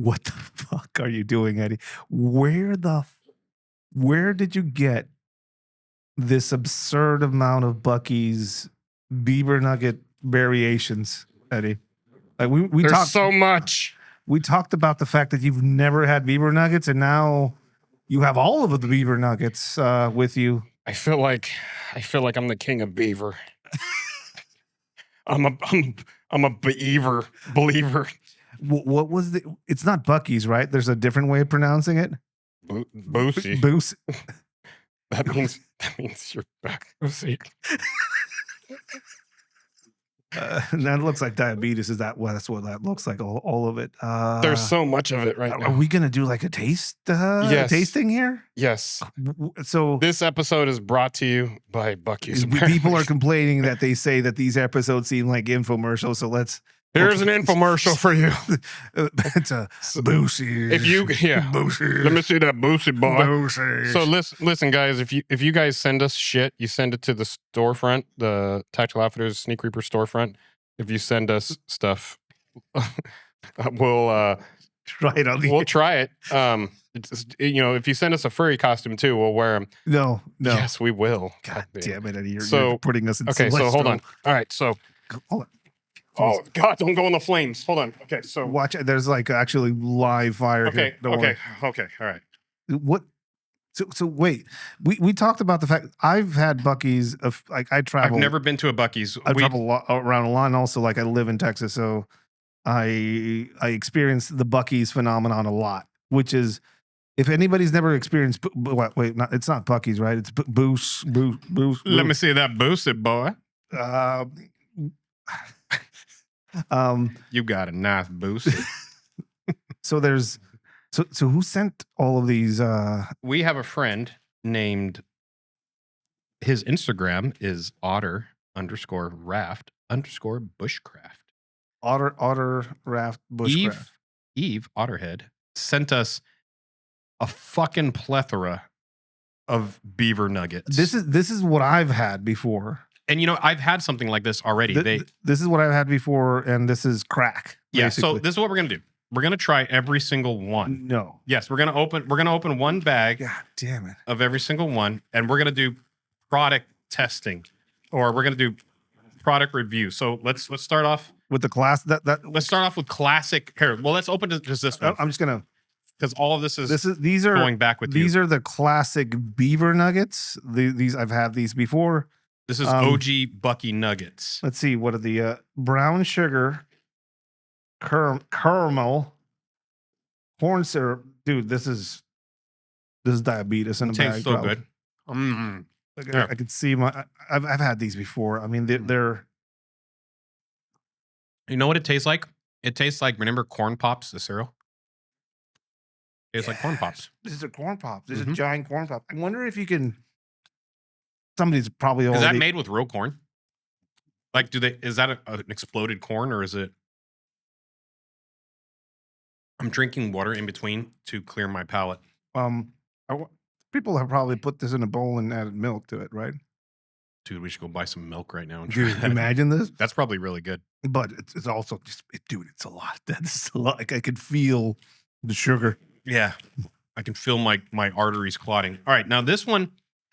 What the fuck are you doing, Eddie? Where did you get this absurd amount of Buc-ee's Beaver Nugget variations, Eddie? Like we There's talked so much. we talked about the fact that you've never had Beaver Nuggets, and now you have all of the Beaver Nuggets with you. I feel like I'm the king of Beaver. I'm a Beaver believer. What was the? It's not Buc-ee's, right? There's a different way of pronouncing it. Boosie. Boosie. That means you're back. That looks like diabetes. Is that what? That's what that looks like. All of it. There's so much of it right now. Are we gonna do like a taste? Yes. Tasting here. Yes. So this episode is brought to you by Buc-ee's. People are complaining that they say that these episodes seem like infomercials. So here's an infomercial for you. It's a Boosie. Boosie. Let me see that Boosie boy. Boosie. So listen, guys. If you guys send us shit, you send it to the storefront, the Tactical Outfitters Sneak Reaper storefront. If you send us stuff, we'll try it on the. We'll try it. If you send us a furry costume too, we'll wear them. No. Yes, we will. God damn it, Eddie! You're putting us in. Okay, so hold on. All right, so hold on. Oh God! Don't go in the flames. Hold on. Okay, so watch. There's like actually live fire. Okay. Here. Okay. All right. What? So wait. We talked about the fact I've had Buc-ee's. Like I travel. I've never been to a Buc-ee's. I travel around a lot, and also like I live in Texas, so I experience the Buc-ee's phenomenon a lot. Which is, if anybody's never experienced, it's not Buc-ee's, right? It's Boost. Let me see that boosted boy. You got a nice boost. So who sent all of these? We have a friend named. His Instagram is otter_raft_bushcraft. Otter raft bushcraft. Eve Otterhead sent us a fucking plethora of beaver nuggets. This is what I've had before. And I've had something like this already. This is what I've had before, and this is crack. Yeah. Basically. So this is what we're gonna do. We're gonna try every single one. No. Yes, we're gonna open one bag. God damn it. Of every single one, and we're gonna do product testing, or we're gonna do product review. So let's start off with the class. Let's start off with classic. Here, well, let's open just this one. I'm just gonna. Because all of these are going back with these are the classic Beaver Nuggets. These I've had these before. This is OG Buc-ee Nuggets. Let's see. What are the brown sugar, caramel, corn syrup? Dude, this is diabetes in a bag. Tastes so good. Mm-hmm. I can see I've had these before. I mean, they're. You know what it tastes like? It tastes like, remember Corn Pops, the cereal? It's like Corn Pops. These are Corn Pops. This is a giant Corn Pop. I wonder if you can. Somebody's probably already. Is that made with real corn? Like, is that an exploded corn, or is it? I'm drinking water in between to clear my palate. People have probably put this in a bowl and added milk to it, right? Dude, we should go buy some milk right now and try. Dude, imagine this. That's probably really good. But it's also just, dude, it's a lot. That's a lot. Like I could feel the sugar. Yeah, I can feel my arteries clotting. All right, now this one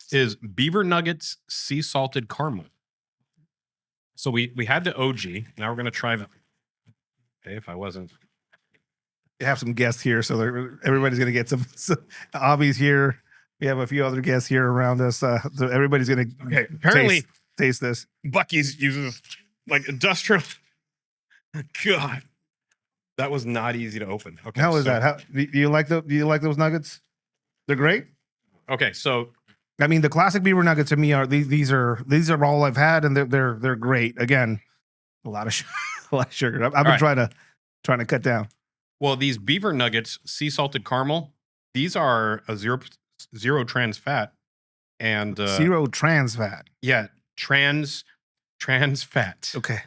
is Beaver Nuggets Sea Salted Caramel. So we had the OG. Now we're gonna try the. Okay, if I wasn't. We have some guests here, so everybody's gonna get some. Abby's here. We have a few other guests here around us. So everybody's gonna apparently taste this. Buc-ee's uses like industrial. God. That was not easy to open. Okay. How is that? Do you like those nuggets? They're great. Okay, so I mean, the classic Beaver Nuggets to me are these are all I've had, and they're great. Again, a lot of sugar. I've been trying to cut down. Well, these Beaver Nuggets Sea Salted Caramel, these are a zero trans fat and zero trans fat. Yeah, trans fat. Okay.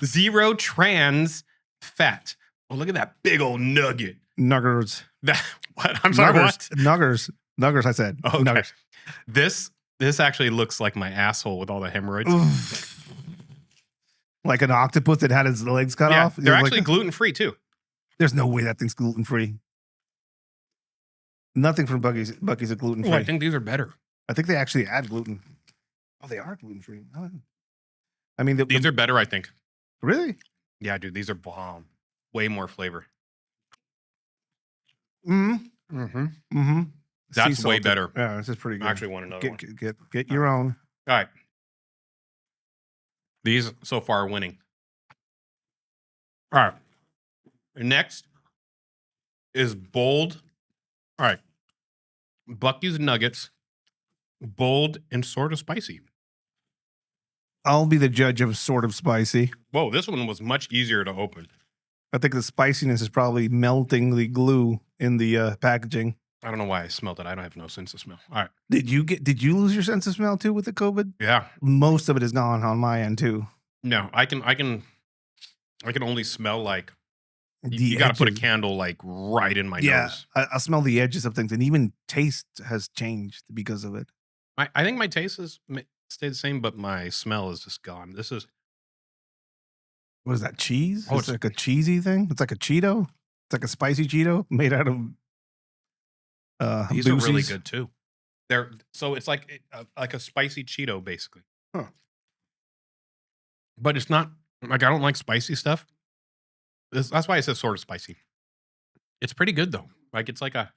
Zero trans fat. Oh, look at that big old nugget. Nuggers. What? I'm sorry, what? Nuggers, I said. Okay. Nuggers. This actually looks like my asshole with all the hemorrhoids. Like an octopus that had its legs cut off? They're actually gluten-free, too. There's no way that thing's gluten free. Nothing from Buc-ee's is gluten free. Oh, I think these are better. I think they actually add gluten. Oh, they are gluten free. Oh. I mean, These are better, I think. really. Yeah, dude, these are bomb. Way more flavor. Mm-hmm. Mm-hmm. Mm-hmm. That's way better. Yeah, this is pretty good. I actually want another one. Get your own. All right. These so far are winning. All right. Next is bold. All right. Buc-ee's Nuggets. Bold and sort of spicy. I'll be the judge of sort of spicy. Whoa, this one was much easier to open. I think the spiciness is probably melting the glue in the packaging. I don't know why I smelled it. I don't have no sense of smell. All right. Did you lose your sense of smell too with the COVID? Yeah. Most of it is gone on my end too. No, I can only smell like you got to put a candle like right in my nose. I smell the edges of things, and even taste has changed because of it. I think my taste has stayed the same, but my smell is just gone. This is What is that, cheese? Oh, It's like a cheesy thing. It's like a Cheeto. It's like a spicy Cheeto made out of these are really Boosies. good too. So it's like a spicy Cheeto basically. Huh. But it's not like I don't like spicy stuff. That's why I said sort of spicy. It's pretty good though. Like it's like I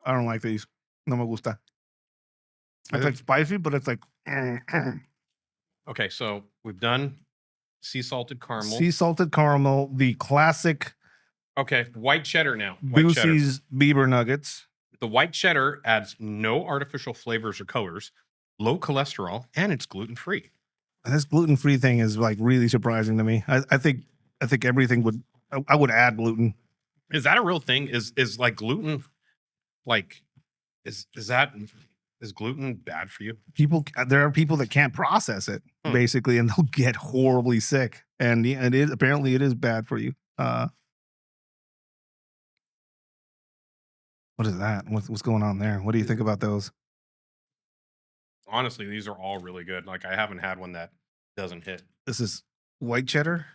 don't like these. No me gusta. I It's like spicy, but it's like okay. So we've done sea salted caramel. sea salted caramel, the classic Okay, white cheddar now. White cheddar. Boosie's Beaver Nuggets. The white cheddar adds no artificial flavors or colors, low cholesterol, and it's gluten free. And this gluten free thing is like really surprising to me. I think everything would. I would add gluten. Is that a real thing? Is like gluten like is gluten bad for you? There are people that can't process it basically, and they'll get horribly sick. And apparently it is bad for you. What is that? What's going on there? What do you think about those? Honestly, these are all really good. Like I haven't had one that doesn't hit. This is white cheddar,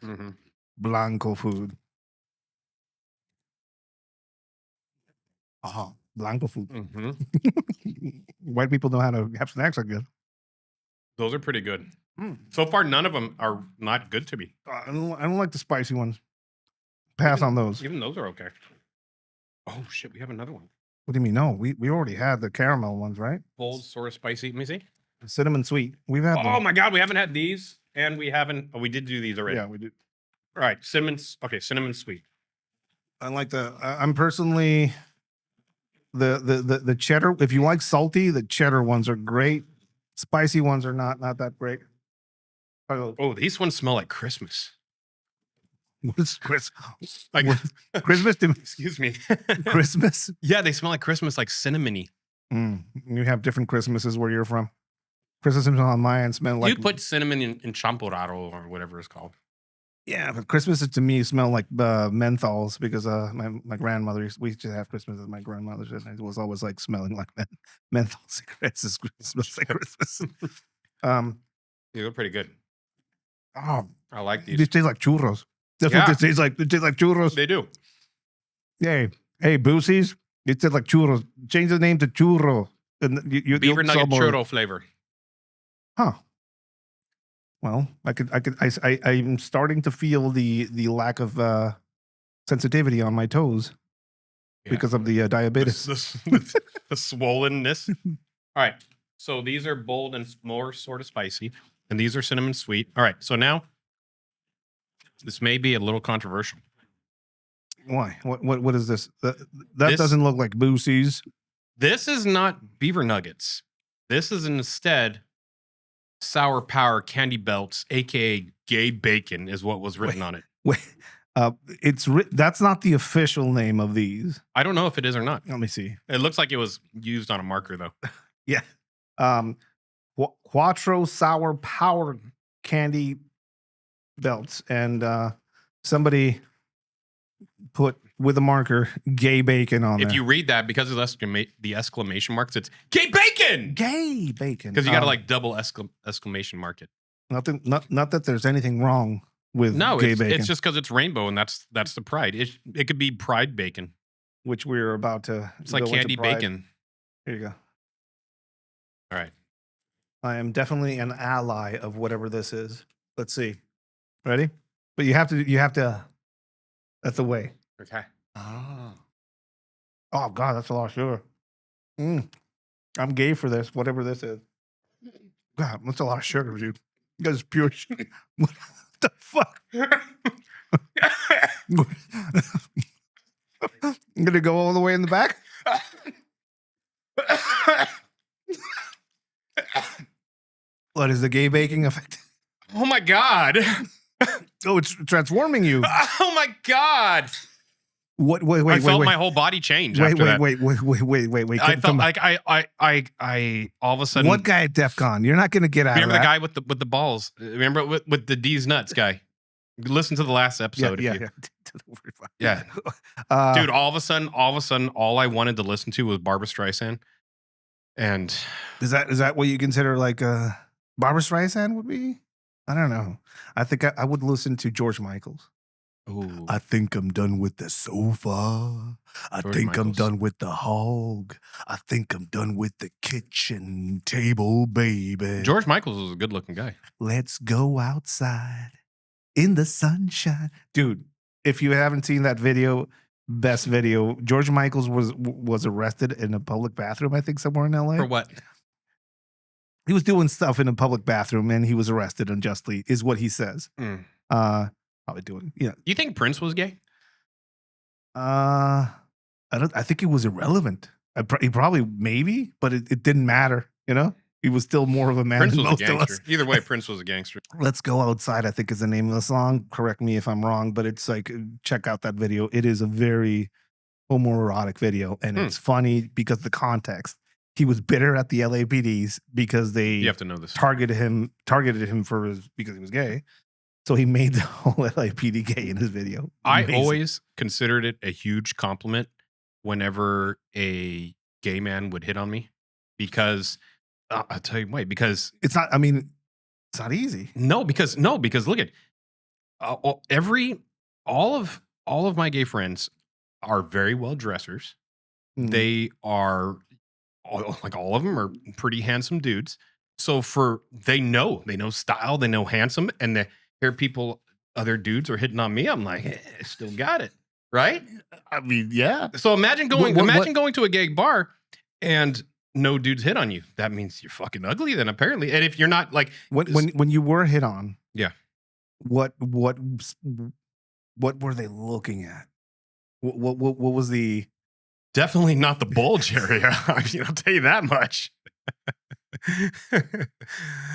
Blanco food. Oh, Blanco food. White people know how to have snacks like this. Those are pretty good. So far, none of them are not good to me. I don't like the spicy ones. Pass on those. Even those are okay. Oh shit, we have another one. What do you mean? No, we already had the caramel ones, right? Bold, sort of spicy. Let me see. Cinnamon sweet. We've had. Oh my god, we haven't had these, and we haven't. Oh, we did do these already. Yeah, we did. All right, cinnamon. Okay, cinnamon sweet. I like I'm personally the cheddar. If you like salty, the cheddar ones are great. Spicy ones are not that great. Oh, these ones smell like Christmas. What is Christmas? Like Christmas to me. Excuse me. Christmas? Yeah, they smell like Christmas, like cinnamony. You have different Christmases where you're from. Christmas on my end smell like. You put cinnamon in champurrado or whatever it's called. Yeah, but Christmas to me smell like menthols because my grandmother we used to have Christmas at my grandmother's and it was always like smelling like menthol cigarettes. It smells like Christmas. These are pretty good. Oh, I like these. They taste like churros. That's what they taste like. They taste like churros. They do. Hey, Boosies. It tastes like churros. Change the name to churro. And Beaver nugget churro flavor. Huh. Well, I'm starting to feel the lack of sensitivity on my toes because of the diabetes. The swollenness. All right. So these are bold and more sort of spicy, and these are cinnamon sweet. All right. So now this may be a little controversial. Why? What is this? That doesn't look like Boosies. This is not Beaver Nuggets. This is instead Sour Power Candy Belts, aka Gay Bacon, is what was written on it. Wait, that's not the official name of these. I don't know if it is or not. Let me see. It looks like it was used on a marker though. Yeah. Quattro Sour Power Candy Belts, and somebody put with a marker "Gay Bacon" on there. If you read that, because of the exclamation marks, it's Gay Bacon. Gay Bacon. Because you got to like double exclamation mark it. Not that there's anything wrong with No, gay it's bacon, just because it's rainbow, and that's the pride. It could be pride bacon. which we're about to It's like go into candy pride. bacon. Here you go. All right. I am definitely an ally of whatever this is. Let's see. Ready? But you have to. That's the way. Okay. Oh. Oh God, that's a lot of sugar. I'm gay for this, whatever this is. God, that's a lot of sugar, dude. You guys pure sugar. What the fuck? I'm gonna go all the way in the back. What is the gay baking effect? Oh my God. Oh, it's transforming you. Oh my God. What? Wait, I felt wait. my whole body change Wait, after that. wait. I felt like I all of a sudden. What guy at DEF CON? You're not gonna get out Remember of the that. guy with the balls? Remember with the D's nuts guy? Listen to the last episode. Yeah. Dude, all of a sudden, all I wanted to listen to was Barbra Streisand. And is that what you consider like Barbra Streisand would be? I don't know. I think I would listen to George Michael's. ooh, I think I'm done with the sofa. I George think I'm Michael's. done with the hog. I think I'm done with the kitchen table, baby. George Michaels was a good looking guy. Let's go outside in the sunshine. Dude, if you haven't seen that video, best video, George Michaels was arrested in a public bathroom, I think somewhere in LA. For what? He was doing stuff in a public bathroom and he was arrested unjustly, is what he says. Probably doing, yeah. You think Prince was gay? I think it was irrelevant. He probably maybe, but it didn't matter. You know, he was still more of a man Prince than was a most of us. gangster. Either way, Prince was a gangster. Let's Go Outside, I think is the name of the song. Correct me if I'm wrong, but it's like, check out that video. It is a very homoerotic video, and it's funny because the context. He was bitter at the LAPDs because they You have to know this. targeted him because he was gay. So he made the whole LAPD gay in his video. I always considered it a huge compliment whenever a gay man would hit on me, because I'll tell you why. Because it's not. I mean, it's not easy. because look at all of my gay friends are very well dressers. They are all of them are pretty handsome dudes. So they know style, they know handsome, and they hear other dudes are hitting on me. I'm like, I still got it, right? I mean, yeah. So imagine going to a gay bar and no dudes hit on you. That means you're fucking ugly then, apparently. And if you're not like when you were hit on, yeah, what were they looking at? What was the? Definitely not the bulge area. I mean, I'll tell you that much.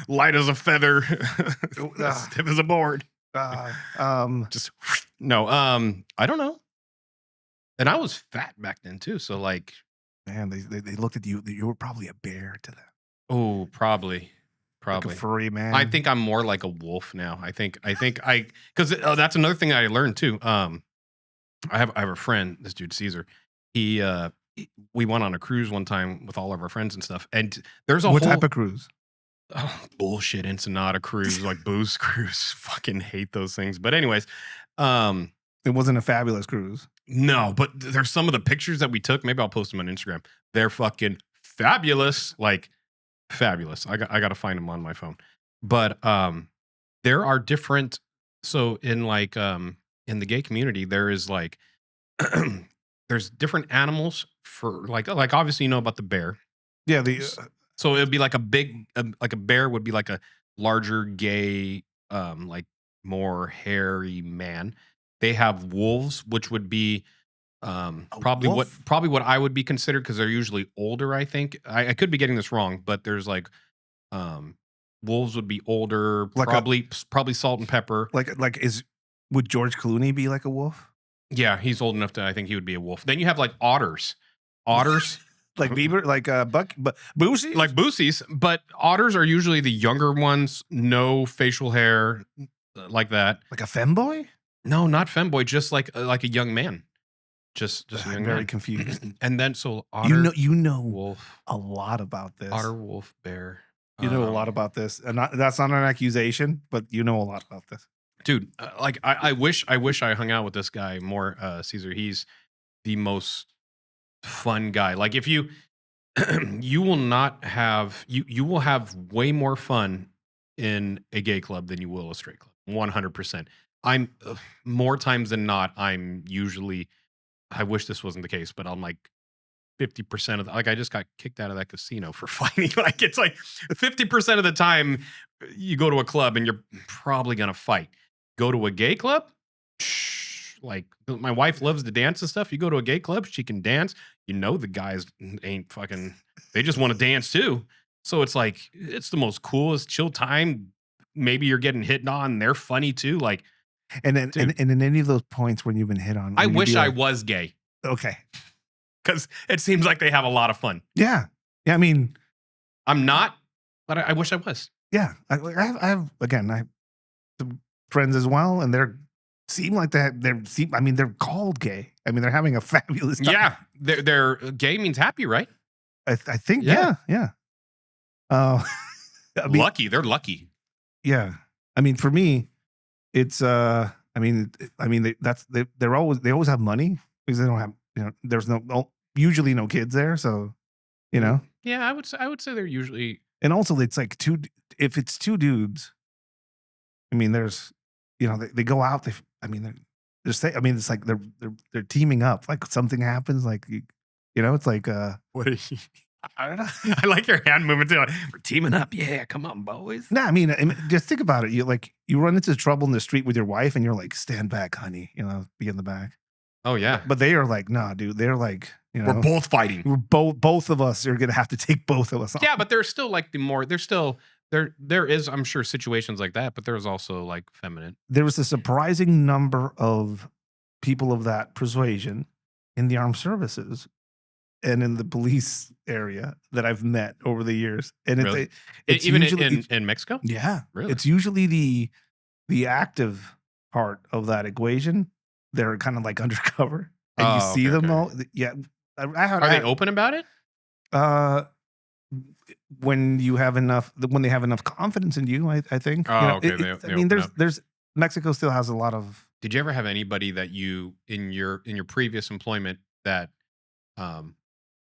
Light as a feather, stiff as a board. Just no. I don't know. And I was fat back then too. So like, man, they looked at you. You were probably a bear to them. Oh, probably. Like a furry man. I think I'm more like a wolf now. I think because that's another thing I learned too. I have a friend, this dude Caesar. We went on a cruise one time with all of our friends and stuff. And there's what type of cruise? Oh, bullshit Ensenada cruise, like booze cruise. Fucking hate those things. But anyways, it wasn't a fabulous cruise. No, but there's some of the pictures that we took. Maybe I'll post them on Instagram. They're fucking fabulous, like fabulous. I got to find them on my phone. But there are different. So in like in the gay community, there is like there's different animals for like obviously you know about the bear. Yeah, so it'd be like a big like a bear would be like a larger gay like more hairy man. They have wolves, which would be probably what I would be considered, because they're usually older. I think I could be getting this wrong, but there's like wolves would be older, like probably salt and pepper. Would George Clooney be like a wolf? Yeah, he's old enough to. I think he would be a wolf. Then you have like otters, like Beaver, like Boosie, like Boosies. But otters are usually the younger ones, no facial hair, like that. Like a femboy? No, not femboy. Just like a young man. Just a young very man. confused. And then so otter, you know wolf, a lot about this. Otter, wolf, bear. You know a lot about this, and that's not an accusation, but you know a lot about this. dude. Like I wish I hung out with this guy more, Caesar. He's the most fun guy. Like if you you will not have you will have way more fun in a gay club than you will a straight club. 100%. I'm more times than not. I'm usually. I wish this wasn't the case, but I'm like 50% of like I just got kicked out of that casino for fighting. Like it's like 50% of the time you go to a club and you're probably gonna fight. Go to a gay club, like my wife loves to dance and stuff. You go to a gay club, she can dance. You know the guys ain't fucking. They just want to dance too. So it's like it's the most coolest chill time. Maybe you're getting hit on. They're funny too. Like, And then dude, and in any of those points when you've been hit on, I will you wish be I like, was gay okay, because it seems like they have a lot of fun. yeah, yeah. I mean, I'm not, but I wish I was. yeah. I have again. I have some friends as well, and they're seem like that. I mean, they're called gay. I mean, they're having a fabulous time. Yeah, they're gay means happy, right? I think. Yeah. Yeah. Uh, I mean, Lucky, they're lucky. yeah. I mean, for me, it's they always have money because they don't have there's usually no kids there, so you know, Yeah, I would say they're usually. and also it's like if it's two dudes, I mean, there's they go out, they're I mean, it's like they're teaming up, like something happens, like it's like What is she? I don't know. I like your hand movement too. Like, we're teaming up. Yeah, come on, boys. No, I mean, just think about it. You run into trouble in the street with your wife, and you're like, "Stand back, honey," be in the back. Oh yeah, But they are like, "Nah, dude." They're like, we're both fighting. we're both of us are gonna have to take both of us on. Yeah, but there's still like there's still there is, I'm sure, situations like that, but there's also like feminine. There was a surprising number of people of that persuasion in the armed services and in the police area that I've met over the years, and Really? it's Even usually in Mexico? yeah, Really? it's usually the active part of that equation. They're kind of like undercover, and you Oh, see okay, them okay. all. Yeah, Are they open about it? Uh, when they have enough confidence in you, I think. Oh, okay. I They mean, open up. there's Mexico still has a lot of. Did you ever have anybody that you in your previous employment that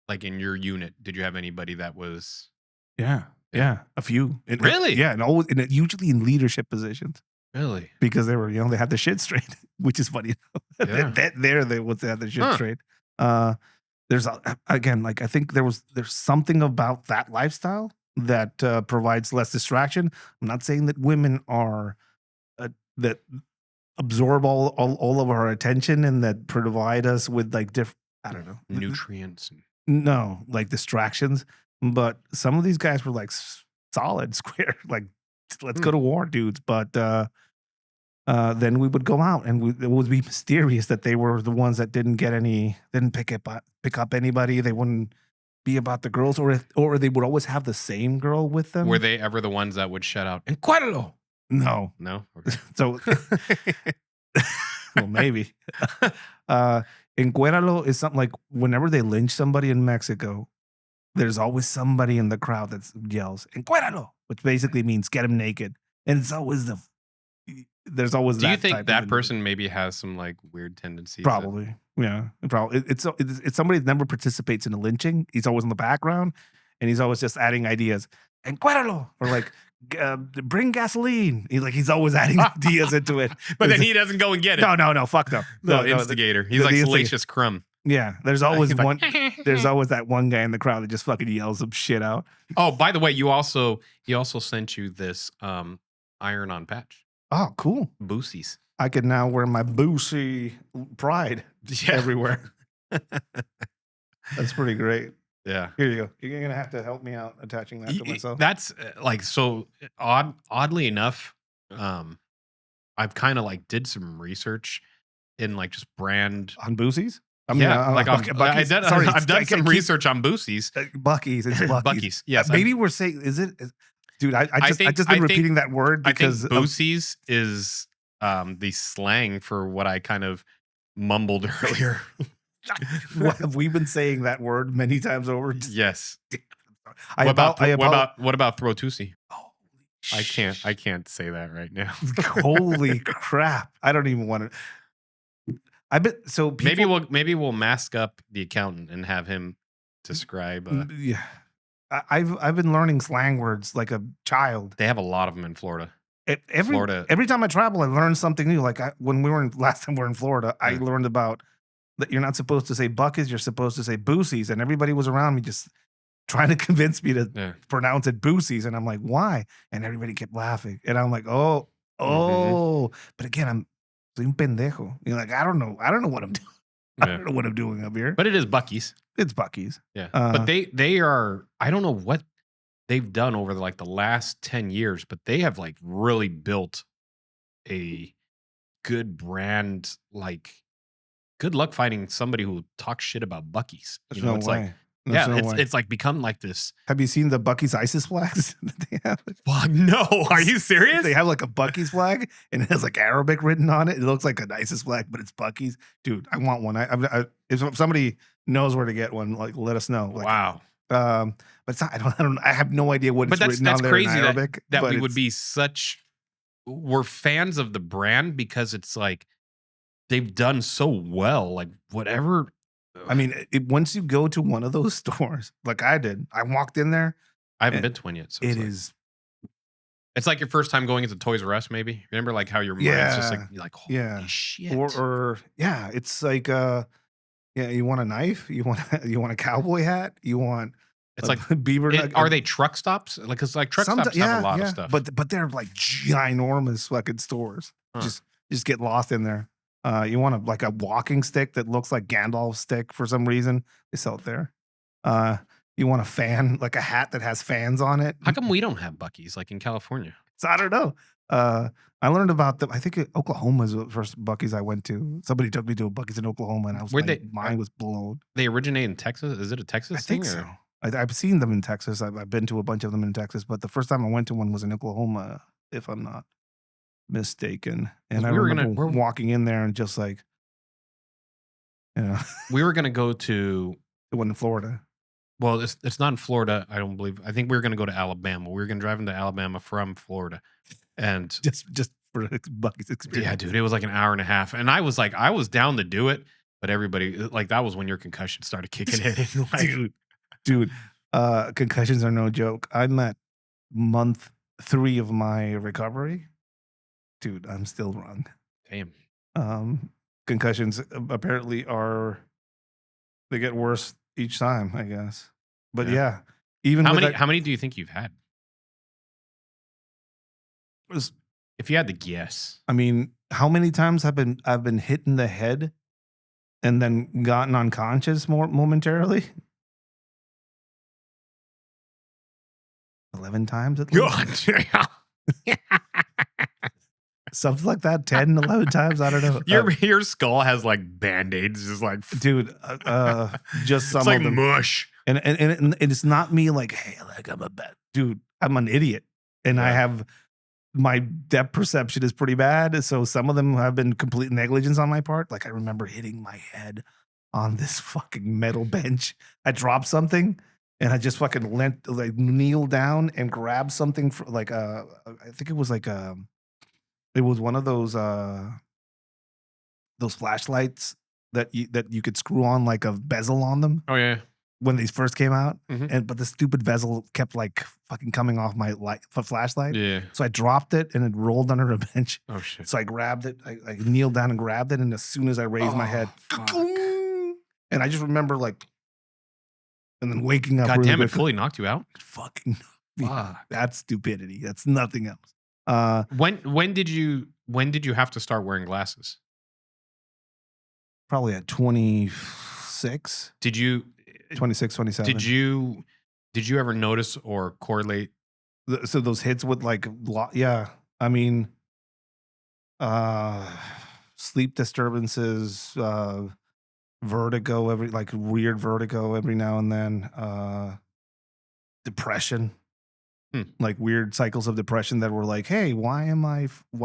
like in your unit, did you have anybody that was Yeah, a few. Really? Yeah, and always, and usually in leadership positions really? because they were, they had the shit straight, which is funny. Yeah. They once they had the shit Huh. straight. There's again, like I think there's something about that lifestyle that provides less distraction. I'm not saying that women are that absorb all of our attention and that provide us with like different. I don't know. Nutrients. No, like distractions. But some of these guys were like solid, square, like let's go to war, dudes. But then we would go out, and it would be mysterious that they were the ones that didn't pick up anybody. They wouldn't be about the girls, or they would always have the same girl with them. Were they ever the ones that would shout out "Encuérdalo"? No. No. Okay. So, well, maybe. Encuéralo is something like whenever they lynch somebody in Mexico, there's always somebody in the crowd that yells "Encuéralo," which basically means get him naked, and it's always there's always. Do you that type think of that individual. person maybe has some like weird tendencies? Probably, yeah, probably. It's somebody that never participates in a lynching. He's always in the background, and he's always just adding ideas. Encuéralo, or like bring gasoline. He's always adding ideas into it. But then he doesn't go and get it. No, fuck no. No, instigator. He's the like instigator. Salacious Crumb. Yeah, there's always He's like, one. There's always that one guy in the crowd that just fucking yells some shit out. Oh, by the way, he also sent you this iron-on patch. Oh, cool. Boosies. I can now wear my Boosie pride everywhere. That's pretty great. Yeah. Here you go. You're gonna have to help me out attaching that to myself. That's like so oddly enough, I've kind of like did some research in like just brand On Boosies? I like Buc-ee's. I've done some research on Boosies. Buc-ee's. It's Buc-ee's. Buc-ee's. Yes. Maybe we're saying, dude, I just been repeating that word because I think Boosies is the slang for what I kind of mumbled earlier. have we been saying that word many times over? Yes. What What about throw Tusi? Oh, I can't say that right now. Holy crap! I don't even want to. I bet so. People, Maybe we'll mask up the accountant and have him describe. yeah. I've been learning slang words like a child. They have a lot of them in Florida. Every Florida. every time I travel, I learn something new. Like when we were last time we were in Florida, I Yeah. learned about that you're not supposed to say buckets, you're supposed to say boosies, and everybody was around me just trying to convince me to Yeah. pronounce it boosies, and I'm like, why? And everybody kept laughing, and I'm like, oh, Mhm. oh. But again, I'm soy un pendejo. You're like, I don't know what I'm doing. I Yeah. don't know what I'm doing up here. But it is Buc-ee's. It's Bucky's. Yeah. But they are, I don't know what they've done over like the last 10 years, but they have like really built a good brand. Like, good luck finding somebody who talks shit about Buc-ee's. There's You know, no it's like, way. There's yeah, no way. it's like become like this. Have you seen the Bucky's ISIS flags that they have? Fuck, no. Are you serious? They have like a Bucky's flag and it has like Arabic written on it. It looks like an ISIS flag, but it's Bucky's. Dude, I want one. If somebody knows where to get one, like let us know. Like, Wow. but it's not, I have no idea what But it's written on there crazy in Arabic. that but we would it's- be such, we're fans of the brand because it's like they've done so well. Like whatever. I mean, once you go to one of those stores, like I did, I walked in there. I haven't been to one yet. So It is. It's like your first time going into Toys R Us, maybe. Remember like how your mind's just like, Yeah. you're like, holy Yeah. shit. Or yeah, it's like yeah, you want a knife, you want a cowboy hat, you want It's a like beaver. are they truck stops? Like, cause like truck stops have a lot of stuff. But they're like ginormous fucking stores. Huh. Just get lost in there. You want like a walking stick that looks like Gandalf's stick for some reason. They sell it there. You want a fan, like a hat that has fans on it. How come we don't have Buc-ee's like in California? So I don't know. I learned about them. I think Oklahoma is the first Buc-ee's I went to. Somebody took me to a Buc-ee's in Oklahoma, and my mind was blown. They originate in Texas. Is it a Texas I thing? think so. I've seen them in Texas. I've been to a bunch of them in Texas, but the first time I went to one was in Oklahoma, if I'm not mistaken. And I remember walking in there and just like, you know, we were gonna go to the one in Florida. Well, it's not in Florida. I don't believe. I think we were gonna go to Alabama. We were gonna drive into Alabama from Florida, and just for Buc-ee's experience. Yeah, dude, it was like an hour and a half, and I was down to do it, but everybody like that was when your concussion started kicking in. Like, dude, concussions are no joke. I'm at month 3 of my recovery. Dude, I'm still wrong. Damn. Concussions apparently they get worse each time, I guess. But yeah, even how many do you think you've had? If you had to guess, I mean, how many times I've been hit in the head and then gotten unconscious momentarily? 11 times at least. Something like that, 10, 11 times. I don't know. Your skull has like band-aids, just like dude. Just some it's like of them. mush. And it's not me like, hey, like I'm a bad dude. I'm an idiot, and I have my depth perception is pretty bad. So some of them have been complete negligence on my part. Like I remember hitting my head on this fucking metal bench. I dropped something. And I just fucking kneel down and grab something for like I think it was like it was one of those flashlights that you could screw on like a bezel on them. Oh yeah. When these first came out, Mhm. but the stupid bezel kept like fucking coming off my flashlight. Yeah. So I dropped it and it rolled under a bench. Oh shit. So I grabbed it. I kneeled down and grabbed it, and as soon as I raised my head, and I just remember like. And then waking up. God damn it! Fully knocked you out. Fucking. That's stupidity. That's nothing else. When did you have to start wearing glasses? Probably at 26. Did you 26, 27. Did you ever notice or correlate? So those hits with like, yeah. I mean, sleep disturbances, vertigo, weird vertigo every now and then, depression, like weird cycles of depression that were like, hey, why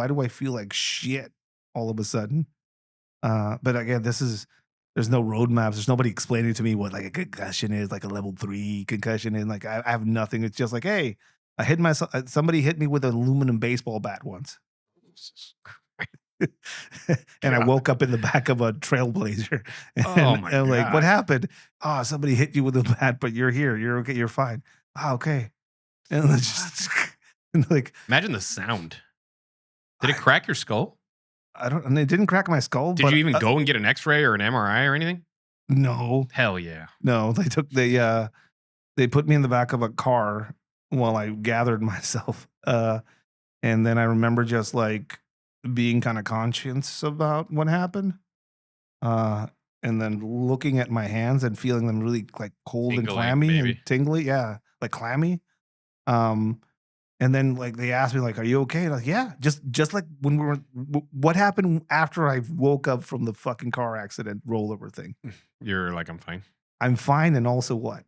do I feel like shit all of a sudden? But again, there's no roadmaps. There's nobody explaining to me what like a concussion is, like a level 3 concussion is. Like I have nothing. It's just like, hey, I hit myself. Somebody hit me with an aluminum baseball bat once. And I God. woke up in the back of a Trailblazer. Oh And my I'm like, what God. happened? Oh, somebody hit you with a bat, but you're here. You're okay. You're fine. Oh, okay. And it's just and like, Imagine the sound. Did it I, crack your skull? I don't, and it didn't crack my skull, Did you but even go and get an X-ray or an MRI or anything? no, Hell yeah. no, they put me in the back of a car while I gathered myself. And then I remember just like being kind of conscious about what happened. Uh, and then looking at my hands and feeling them really like cold and Tingling, clammy and maybe. tingly. Yeah, like clammy. Um, and then like they asked me like, "Are you okay?" And I was like, "Yeah." Just like when we were, what happened after I woke up from the fucking car accident rollover thing? You're like, I'm fine. I'm fine. And also what?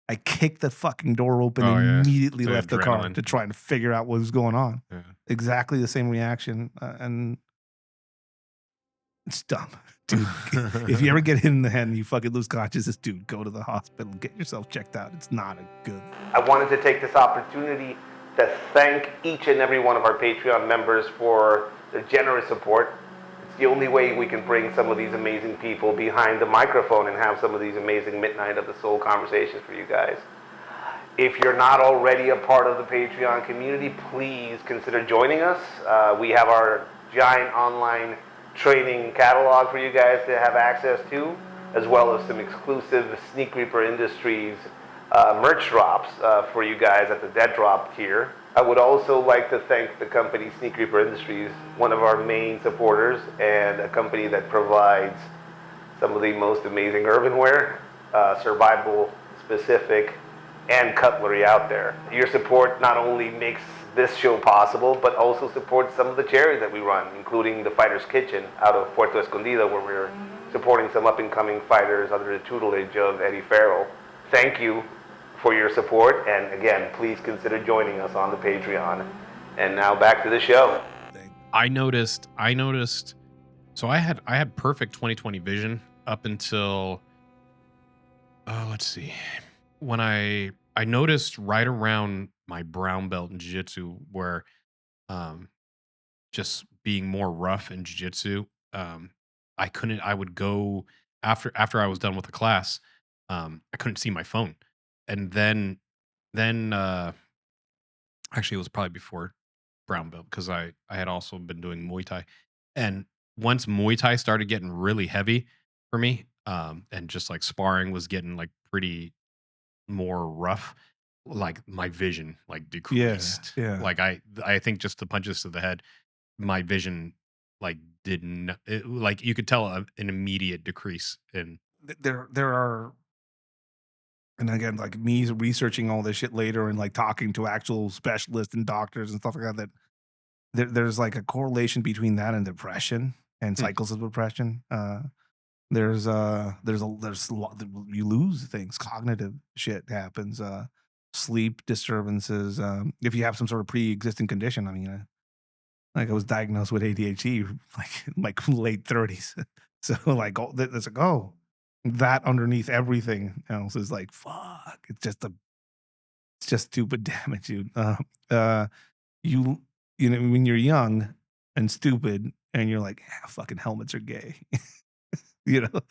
I kicked the fucking door open Oh and yeah. immediately The left the car adrenaline. to try and figure out what was going on. Yeah. Exactly the same reaction, and it's dumb, dude. If you ever get hit in the head and you fucking lose consciousness, dude, go to the hospital, get yourself checked out. It's not a good. I wanted to take this opportunity to thank each and every one of our Patreon members for their generous support. It's the only way we can bring some of these amazing people behind the microphone and have some of these amazing Midnight of the Soul conversations for you guys. If you're not already a part of the Patreon community, please consider joining us. We have our giant online training catalog for you guys to have access to, as well as some exclusive Sneak Reaper Industries merch drops for you guys at the Dead Drop tier. I would also like to thank the company Sneak Reaper Industries, one of our main supporters and a company that provides some of the most amazing urbanware, survival specific, and cutlery out there. Your support not only makes this show possible, but also supports some of the charities that we run, including the Fighter's Kitchen out of Puerto Escondido, where we're supporting some up-and-coming fighters under the tutelage of Eddie Farrell. Thank you for your support, and again, please consider joining us on the Patreon. And now back to the show. I noticed so I had perfect 20/20 vision up until let's see. When I noticed right around my brown belt in jiu-jitsu where um just being more rough in jiu-jitsu, I would go after I was done with the class, I couldn't see my phone. And then actually it was probably before brown belt because I had also been doing Muay Thai. And once Muay Thai started getting really heavy for me, and just like sparring was getting like pretty more rough, like my vision like Yeah, decreased. yeah. Like I think just the punches to the head, my vision like didn't like you could tell an immediate decrease in. There are, and again, like me researching all this shit later and like talking to actual specialists and doctors and stuff like that. That there's like a correlation between that and depression and Hmm. cycles of depression. There's a lot, you lose things, cognitive shit happens, sleep disturbances. If you have some sort of pre-existing condition, I mean, like I was diagnosed with ADHD like in my late 30s. So like it's like, oh, that underneath everything else is like, fuck. It's just stupid damage, dude. Uh, you you know when you're young and stupid and you're like, "Ah, fucking helmets are gay," you know,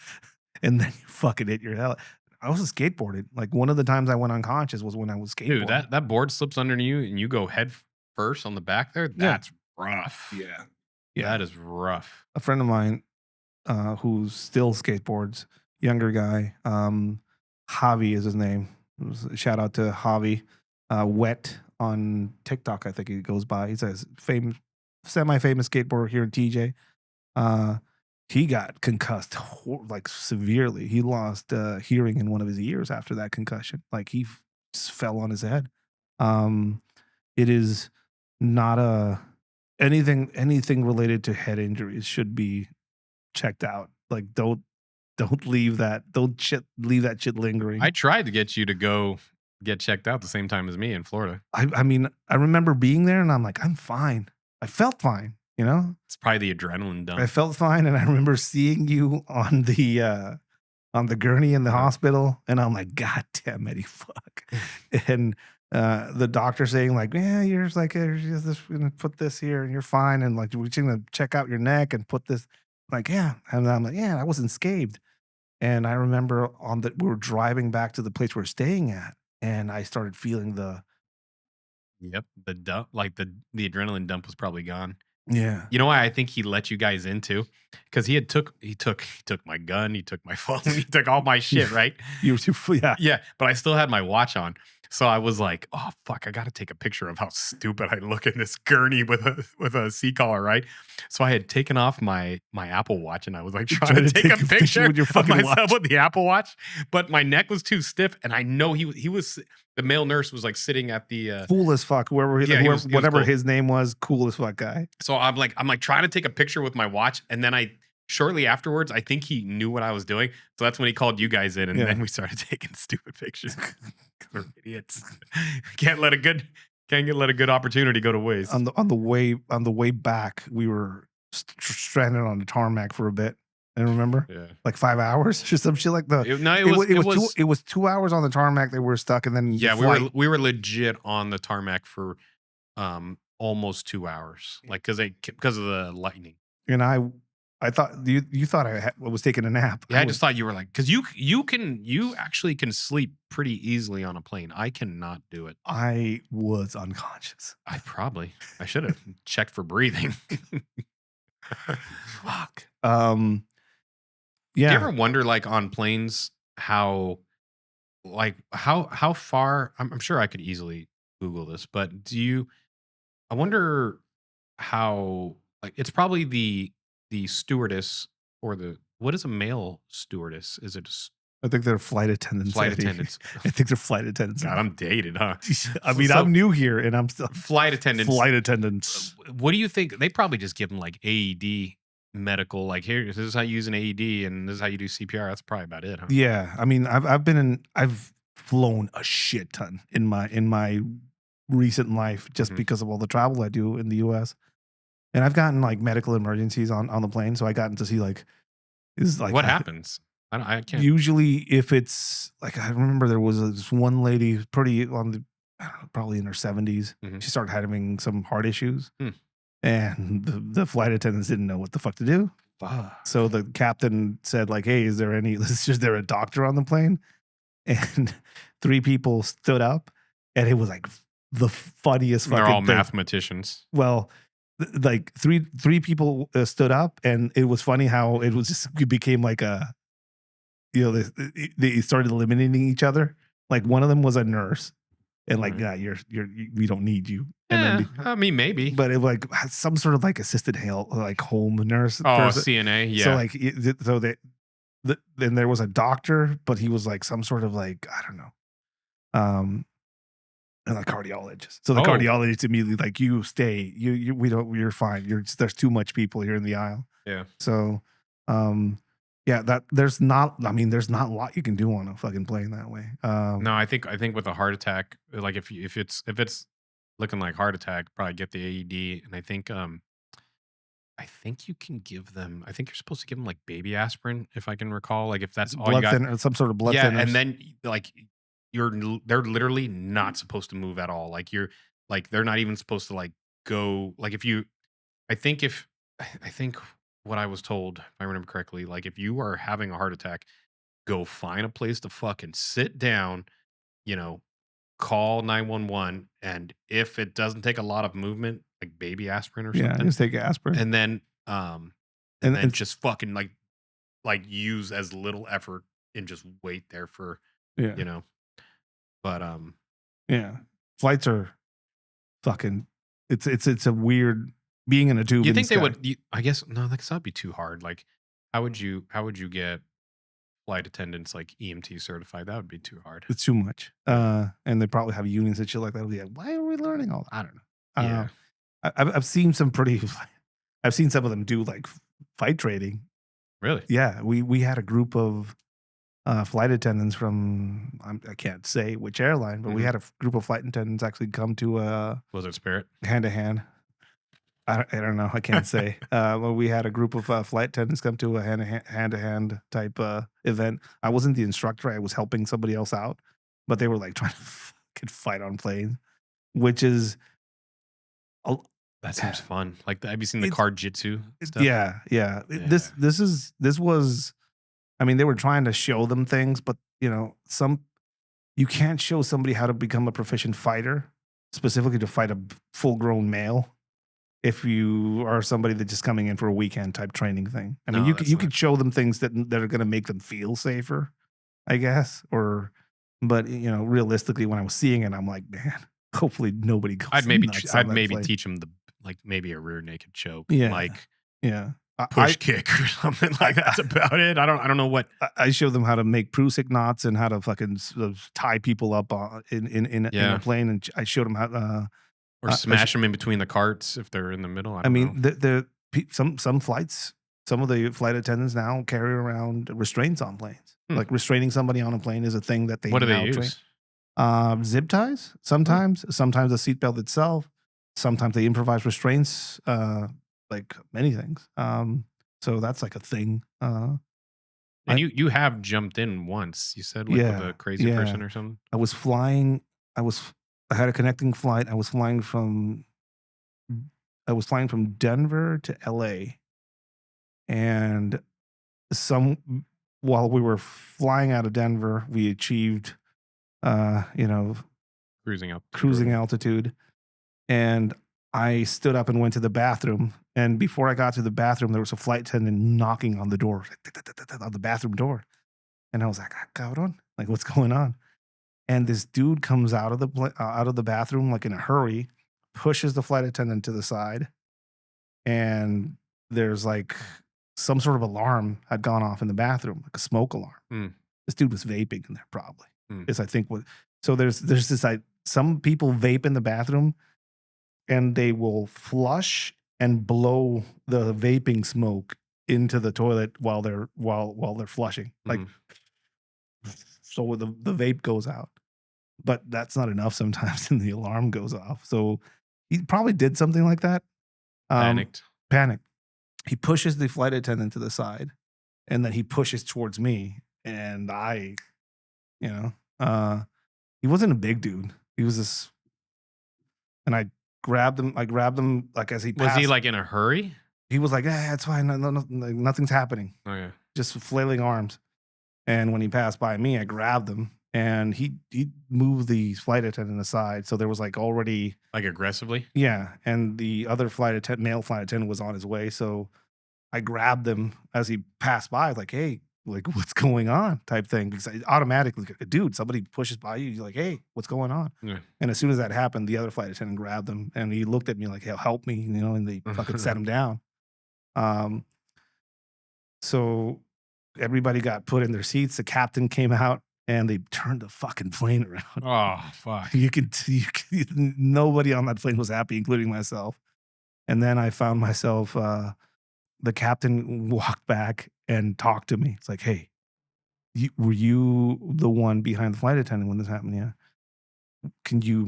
and then you fucking hit your hell. I was skateboarding. Like one of the times I went unconscious was when I was Dude, skateboarding. that board slips under you and you go head first on the back there. Yeah, That's rough. yeah, That yeah. is rough. A friend of mine who still skateboards, younger guy. Javi is his name. Shout out to Javi. Wet on TikTok, I think he goes by. He's a famous, semi-famous skateboarder here in TJ. Uh, he got concussed like severely. He lost hearing in one of his ears after that concussion. Like he just fell on his head. Um, it is not a anything related to head injuries should be checked out. Like don't leave that leave that shit lingering. I tried to get you to go get checked out the same time as me in Florida. I mean, I remember being there and I'm like, I'm fine. I felt fine, you know? It's probably the adrenaline I dump. felt fine and I remember seeing you on the gurney in the Uh-huh. hospital and I'm like, God damn it, fuck. And the doctor saying like, yeah, you're just like, you're just gonna put this here and you're fine, and like we're just gonna check out your neck and put this, like, yeah, and I'm like, yeah, I wasn't scathed. And I remember we were driving back to the place we're staying at, and I started feeling the Yep. The dump, like the adrenaline dump was probably gone. yeah. You know why I think he let you guys into? Because he took my gun, he took my phone, he took all my shit, right? You were too, yeah. Yeah, but I still had my watch on. So I was like, "Oh fuck, I got to take a picture of how stupid I look in this gurney with a sea collar, right?" So I had taken off my Apple Watch and I was like trying to take a picture with your of fucking myself watch. with the Apple Watch, but my neck was too stiff, and I know he was the male nurse was like sitting at the. Cool as fuck. Yeah, he was Whatever cool. his name was, cool as fuck guy. So I'm like trying to take a picture with my watch, and then shortly afterwards, I think he knew what I was doing. So that's when he called you guys in, and Yeah. then we started taking stupid pictures. 'Cause we're idiots. Can't let a good opportunity go to waste. On the way back, we were stranded on the tarmac for a bit. And remember, Yeah. like 5 hours or some shit like that. It was 2 hours on the tarmac that we were stuck, and then Yeah, the flight- we were legit on the tarmac for almost 2 hours, like because of the lightning. and I thought you thought I was taking a nap. Yeah, I just thought you were like, because you actually can sleep pretty easily on a plane. I cannot do it. I was unconscious. I should have checked for breathing. Fuck. Do you Yeah. ever wonder, like, on planes, how far? I'm sure I could easily Google this, but I wonder how, like, it's probably the stewardess, or what is a male stewardess? Is it just I think they're flight attendants. flight Eddie. attendants? I think they're flight attendants. God, I'm dated, huh? I mean, So- I'm new here, and I'm still Flight attendants. flight attendants. What do you think? They probably just give them like AED medical, like, here, this is how you use an AED and this is how you do CPR. That's probably about it, huh? Yeah, I mean, I've flown a shit ton in my recent life just Mhm. because of all the travel I do in the U.S. And I've gotten like medical emergencies on the plane, so I gotten to see like is like What happens? I can't. Usually, if it's like I remember there was this one lady pretty on the I don't know, probably in her 70s. Mhm. She started having some heart issues, Hmm. and the flight attendants didn't know what the fuck to do. Fuck. So the captain said like, "Hey, is there a doctor on the plane?" And 3 people stood up, and it was like the funniest They're fucking all thing. mathematicians. Well, like three people stood up, and it was funny how it became like a, they started eliminating each other. Like one of them was a nurse, and like, Alright. yeah, we don't need you. And Yeah, then, I mean, maybe. but it like some sort of like assisted like home nurse. Oh, person. CNA. Yeah. So like, then there was a doctor, but he was like some sort of like, I don't know, and a cardiologist. So the Oh. cardiologist immediately like, you stay, you're fine. There's too much people here in the aisle. Yeah. So, yeah, there's not a lot you can do on a fucking plane that way. No, I think with a heart attack, like if it's looking like heart attack, probably get the AED, and I think you can give them. I think you're supposed to give them like baby aspirin, if I can recall. Like if that's all you blood got. thinner, some sort of blood Yeah, thinner. and then like they're literally not supposed to move at all. Like they're not even supposed to like go. Like I think what I was told, if I remember correctly, like if you are having a heart attack, go find a place to fucking sit down, call 911, and if it doesn't take a lot of movement, like baby aspirin or yeah, something, just take aspirin. and then And then it's- just fucking like use as little effort and just wait there for yeah, but yeah. Flights are fucking. It's a weird being in a tube. you in the think they sky. would I guess no, like that'd be too hard. Like how would you get flight attendants like EMT certified? That would be too hard. It's too much. And they probably have unions and shit like that. Yeah, why are we learning all? I don't know. Yeah. I've seen some pretty. I've seen some of them do like fight training. Really? Yeah, we had a group of flight attendants from I can't say which airline, but we Mhm. had a group of flight attendants actually come to a Was it Spirit? hand to hand. I don't know. I can't say. But we had a group of flight attendants come to a hand to hand type event. I wasn't the instructor. I was helping somebody else out, but they were like trying to could fight on planes, which is a- That seems fun. Like, have you seen the It's- card jitsu stuff? yeah. This was. I mean, they were trying to show them things, but you can't show somebody how to become a proficient fighter, specifically to fight a full-grown male. If you are somebody that's just coming in for a weekend type training thing, I mean, No, you that's could show them things that are going to make them feel safer, I guess. But realistically, when I was seeing it, I'm like, man, hopefully nobody goes. I'd maybe plane. teach him maybe a rear naked choke, Yeah. like Yeah, push kick or something like that. That's about it. I don't know what. I show them how to make Prusik knots and how to fucking tie people up in a plane, and I showed them how. Or smash them in between the carts if they're in the middle. I mean, know. some flights, some of the flight attendants now carry around restraints on planes. Like restraining somebody on a plane is a thing that they. What do they now use? Zip ties. Sometimes the seatbelt itself. Sometimes they improvise restraints. Like many things. So that's like a thing. And you have jumped in once. You said with a crazy person or something. I was flying. I had a connecting flight. I was flying from Denver to LA. And while we were flying out of Denver, we achieved cruising altitude. And I stood up and went to the bathroom. And before I got to the bathroom, there was a flight attendant knocking on the door, on the bathroom door. And I was like, cabrón, like what's going on? And this dude comes out of the bathroom like in a hurry, pushes the flight attendant to the side, and there's like some sort of alarm had gone off in the bathroom, like a smoke alarm. This dude was vaping in there, probably. Is I think what. So there's this some people vape in the bathroom, and they will flush and blow the vaping smoke into the toilet while they're flushing, like. So the vape goes out. But that's not enough sometimes, and the alarm goes off. So he probably did something like that. Panicked. He pushes the flight attendant to the side, and then he pushes towards me. And he wasn't a big dude. He was this, and I grabbed him like as he passed. Was he like in a hurry? He was like, "Yeah, it's fine. Nothing's happening." Okay. Just flailing arms. And when he passed by me, I grabbed him. And he moved the flight attendant aside, so there was like already like aggressively. Yeah, and the other male flight attendant was on his way, so I grabbed him as he passed by, like, "Hey, like what's going on?" type thing, because I automatically, dude, somebody pushes by you, you're like, "Hey, what's going on?" Yeah. And as soon as that happened, the other flight attendant grabbed him, and he looked at me like, "Hey, help me," and they fucking set him down. So everybody got put in their seats. The captain came out. And they turned the fucking plane around. Oh, fuck. You can nobody on that plane was happy, including myself. And then I found myself, the captain walked back and talked to me. It's like, "Hey, were you the one behind the flight attendant when this happened? Yeah. Can you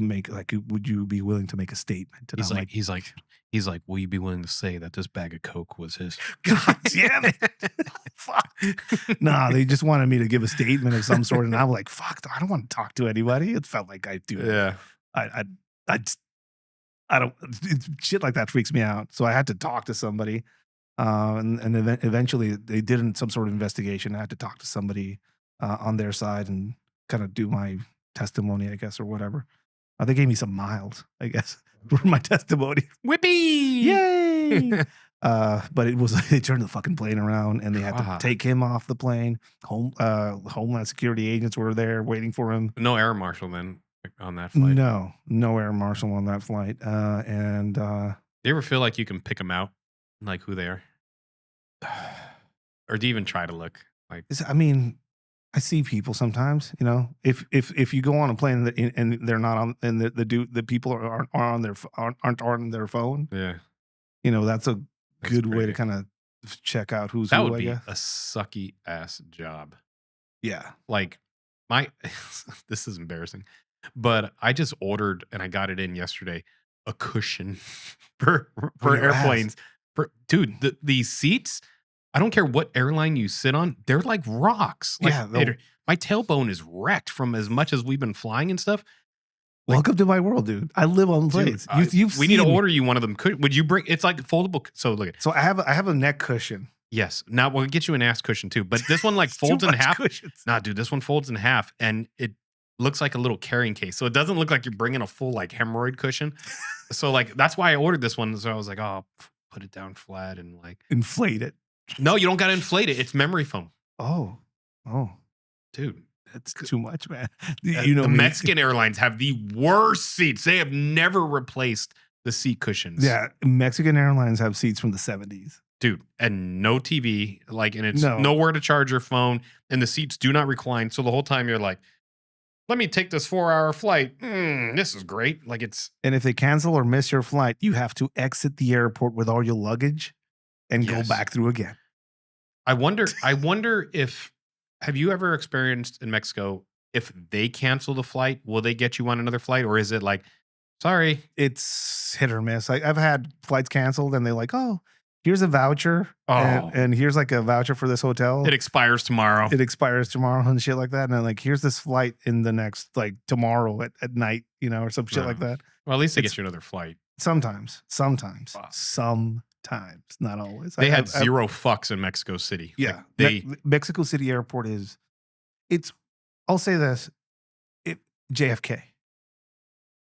would you be willing to make a statement?" And he's like, "Will you be willing to say that this bag of Coke was his?" God damn it. Fuck. Nah, they just wanted me to give a statement of some sort. And I'm like, fuck, I don't want to talk to anybody. It felt like I do. Yeah. I don't, shit like that freaks me out. So I had to talk to somebody. And eventually they did some sort of investigation. I had to talk to somebody on their side and kind of do my testimony, I guess, or whatever. They gave me some miles, I guess, for my testimony. Whippy! Yay! But they turned the fucking plane around, and they had to take him off the plane. Homeland Security agents were there waiting for him. No air marshal then on that flight. No air marshal on that flight. And do you ever feel like you can pick them out, like who they are, or do you even try to look like? I mean, I see people sometimes. If you go on a plane and they're not on, and the people aren't on their phone. Yeah. That's a good way to kind of check out who's that who. Would I be guess. A sucky ass job. Yeah. Like this is embarrassing, but I just ordered and I got it in yesterday, a cushion for airplanes. Dude, the seats, I don't care what airline you sit on, they're like rocks. Like, yeah. my tailbone is wrecked from as much as we've been flying and stuff. Welcome to my world, dude. I live on planes. You've we need to seen me. order you one of them. Would you bring? It's like foldable. So look at. So I have a neck cushion. Yes. Now we'll get you an ass cushion too. But this one like It's too folds in much half. cushions. Nah, dude, this one folds in half, and it looks like a little carrying case. So it doesn't look like you're bringing a full like hemorrhoid cushion. So like that's why I ordered this one. So I was like, oh, put it down flat and like Inflate it. no, you don't got to inflate it. It's memory foam, Oh, dude. that's too much, man. The Mexican airlines have the worst seats. They have never replaced the seat cushions. Yeah, Mexican Airlines have seats from the 70s. Dude, and no TV, like, and it's No. nowhere to charge your phone, and the seats do not recline. So the whole time you're like, let me take this 4-hour flight. This is great. Like it's And if they cancel or miss your flight, you have to exit the airport with all your luggage and go Yes. back through again. I wonder if have you ever experienced in Mexico if they cancel the flight, will they get you on another flight, or is it like, sorry? It's hit or miss. I've had flights canceled and they're like, oh, here's a voucher. And here's like a voucher for this hotel. It expires tomorrow. It expires tomorrow and shit like that. And then like, here's this flight in the next, like tomorrow at night, or some shit like that. Well, at least they It's- get you another flight. Sometimes, Wow. not always. They had zero fucks in Mexico City. Yeah. Like, Mexico City Airport I'll say this,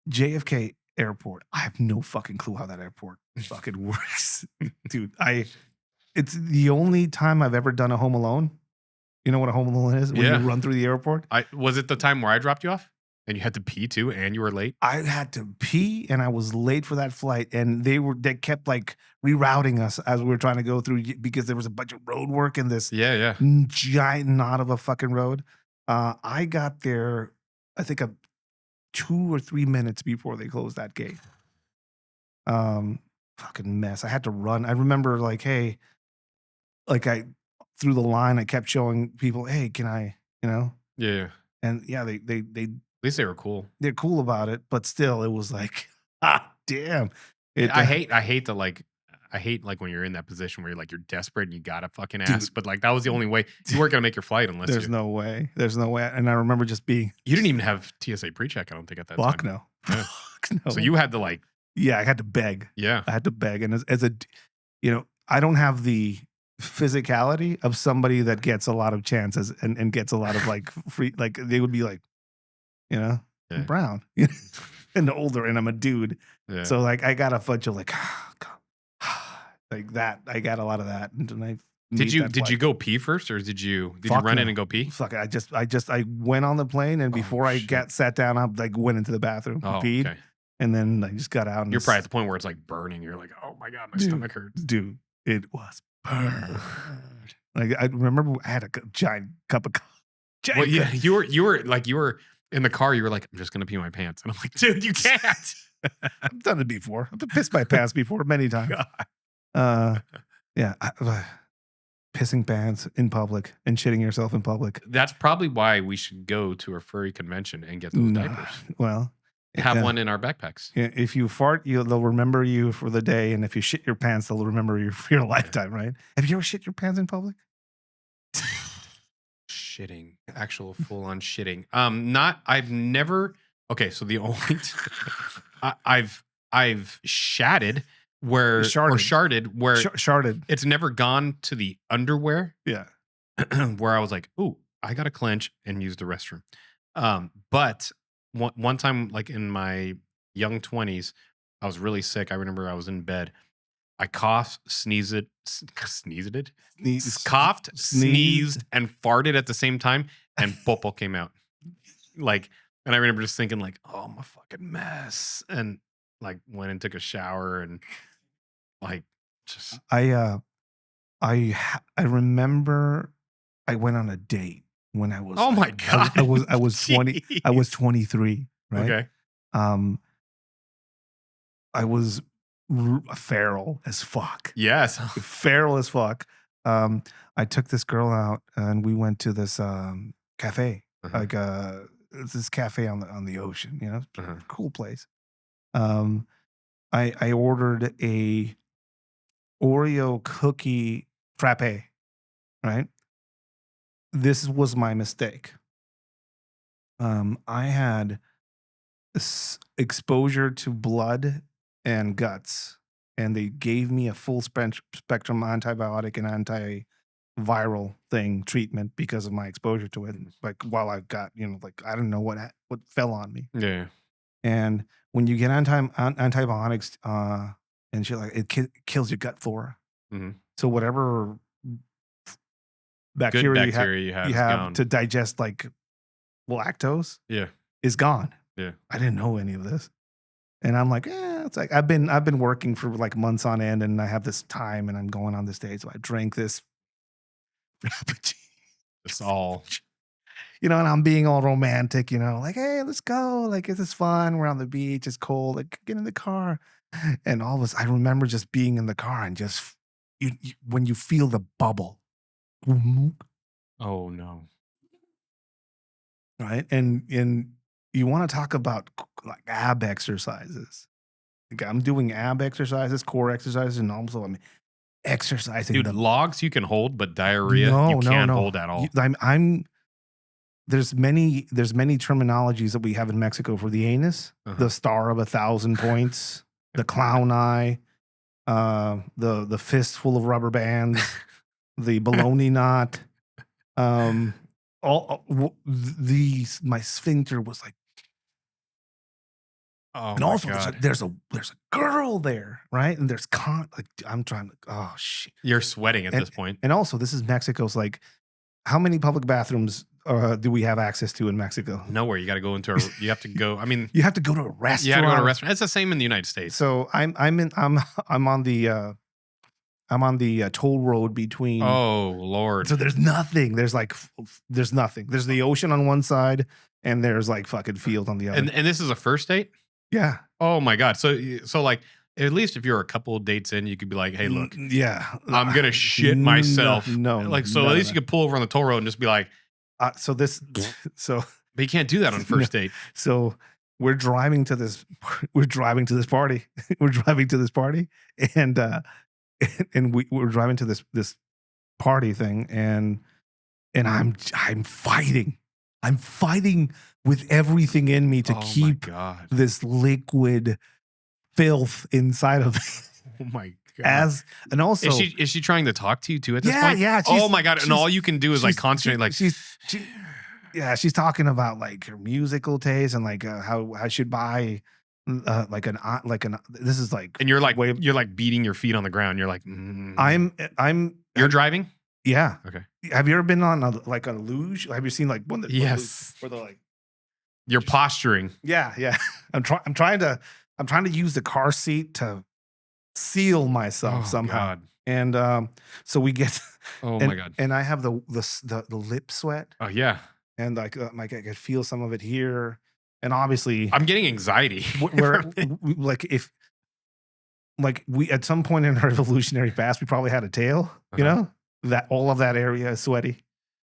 JFK Airport. I have no fucking clue how that airport fucking works. Dude, it's the only time I've ever done a Home Alone. You know what a Home Alone is? When Yeah. you run through the airport. was it the time where I dropped you off and you had to pee too, and you were late? I had to pee and I was late for that flight, and they kept like rerouting us as we were trying to go through because there was a bunch of road work in this Yeah. giant knot of a fucking road. I got there, I think 2 or 3 minutes before they closed that gate. Fucking mess. I had to run. I remember like, hey, like through the line, I kept showing people, hey, can I, Yeah. and yeah, they At least they were cool. they're cool about it, but still, it was like, damn. I hate when you're in that position where you're like, you're desperate and you gotta fucking ask. Dude. But like, that was the only way. You weren't gonna make your flight unless There's no way. There's no way. And I remember just being, you didn't even have TSA pre-check, I don't think, at that fuck time. no. Yeah. Fuck no. So you had to like, yeah, I had to beg. yeah. I had to beg. And as a, I don't have the physicality of somebody that gets a lot of chances and gets a lot of like free, like they would be like, Yeah. I'm brown and older and I'm a dude. Yeah. So like, I got a bunch of like, like that. I got a lot of that. And I Did you go pee first, or did you Fuck run no. in and go pee? Fuck it. I went on the plane and Oh, before I shit. sat down, I like went into the bathroom, Oh, peed, okay. and then I just got out. And You're probably at the point where it's like burning. You're like, oh my God, my Dude. stomach hurts. dude, it was burned. Like I remember I had a giant cup of coffee. Well, yeah, you were in the car. You were like, I'm just gonna pee my pants, and I'm like, dude, you can't. I've done it before. I've pissed my pants before many times. Yeah, pissing pants in public and shitting yourself in public. That's probably why we should go to a furry convention and get those No, diapers. well, Have one in our backpacks. yeah, if you fart, they'll remember you for the day, and if you shit your pants, they'll remember you for your lifetime. Right? Have you ever shit your pants in public? Shitting, actual full on shitting. I've never. Okay, so the only I've shatted where Sharted. or sharded where Sharded. it's never gone to the underwear Yeah. where I was like, ooh, I gotta clench and use the restroom. But one time, like in my young 20s, I was really sick. I remember I was in bed. I coughed, coughed, sneezed, and farted at the same time, and popo came out. Like, and I remember just thinking, like, oh, I'm a fucking mess, and like went and took a shower, and like just I remember I went on a date when I was. oh my God, I was 20. I was 23. Right. okay. I was feral as fuck. Yes, Feral as fuck. I took this girl out and we went to this cafe, like it's this cafe on the ocean. Cool place. I ordered a Oreo cookie frappe. Right. This was my mistake. I had exposure to blood and guts, and they gave me a full spectrum antibiotic and antiviral thing treatment because of my exposure to it. Like while I got, like I don't know what fell on me. Yeah. And when you get antibiotics, and shit, like it kills your gut flora. Mhm. So whatever Good bacteria bacteria you have you is have gone. to digest like lactose Yeah. is gone. Yeah. I didn't know any of this. And I'm like, it's like I've been working for like months on end, and I have this time, and I'm going on this date, so I drank this Frappuccino. It's all. And I'm being all romantic, like, hey, let's go. Like, this is fun. We're on the beach. It's cold. Like, get in the car. And all of us, I remember just being in the car and just when you feel the bubble, Oh no. right? And you want to talk about like ab exercises. Like I'm doing ab exercises, core exercises, and also I'm exercising. Dude, logs you can hold, but diarrhea you can't hold at all. There's many terminologies that we have in Mexico for the anus, the star of 1,000 points, the clown eye, the fistful of rubber bands, the baloney knot. My sphincter was like, Oh and my also God. there's a girl there, right? And there's I'm trying to, oh shit. You're sweating at this point. And also this is Mexico's like, how many public bathrooms do we have access to in Mexico? Nowhere. You got to go into you have to go. I mean, you have to go to a restaurant. You got to go to a restaurant. It's the same in the United States. So I'm on the toll road between. Oh Lord. So there's nothing. There's nothing. There's the ocean on one side, and there's like fucking field on the other. And this is a first date? Yeah. Oh my God. So like, at least if you're a couple of dates in, you could be like, hey, look, yeah, I'm gonna shit myself. No, like, so at least you could pull over on the toll road and just be like, so but you can't do that on first date. So we're driving to this party. We're driving to this party, and we're driving to this party thing, and I'm fighting. I'm fighting with everything in me to keep this liquid filth inside of me. Oh my God. And also, is she trying to talk to you too at this point? Yeah. Oh my God. And all you can do is like concentrate. Like she's talking about like her musical taste and like how I should buy this is like, and you're like beating your feet on the ground. You're like, you're driving? Yeah. Okay. Have you ever been on a luge? Have you seen like one that? Yes. Where they're like, you're posturing. Yeah. I'm trying to use the car seat to seal myself somehow. God. And so we get. Oh my God. And I have the lip sweat. Oh yeah. And like I could feel some of it here, and obviously I'm getting anxiety. Where we at some point in our evolutionary past we probably had a tail, that all of that area is sweaty,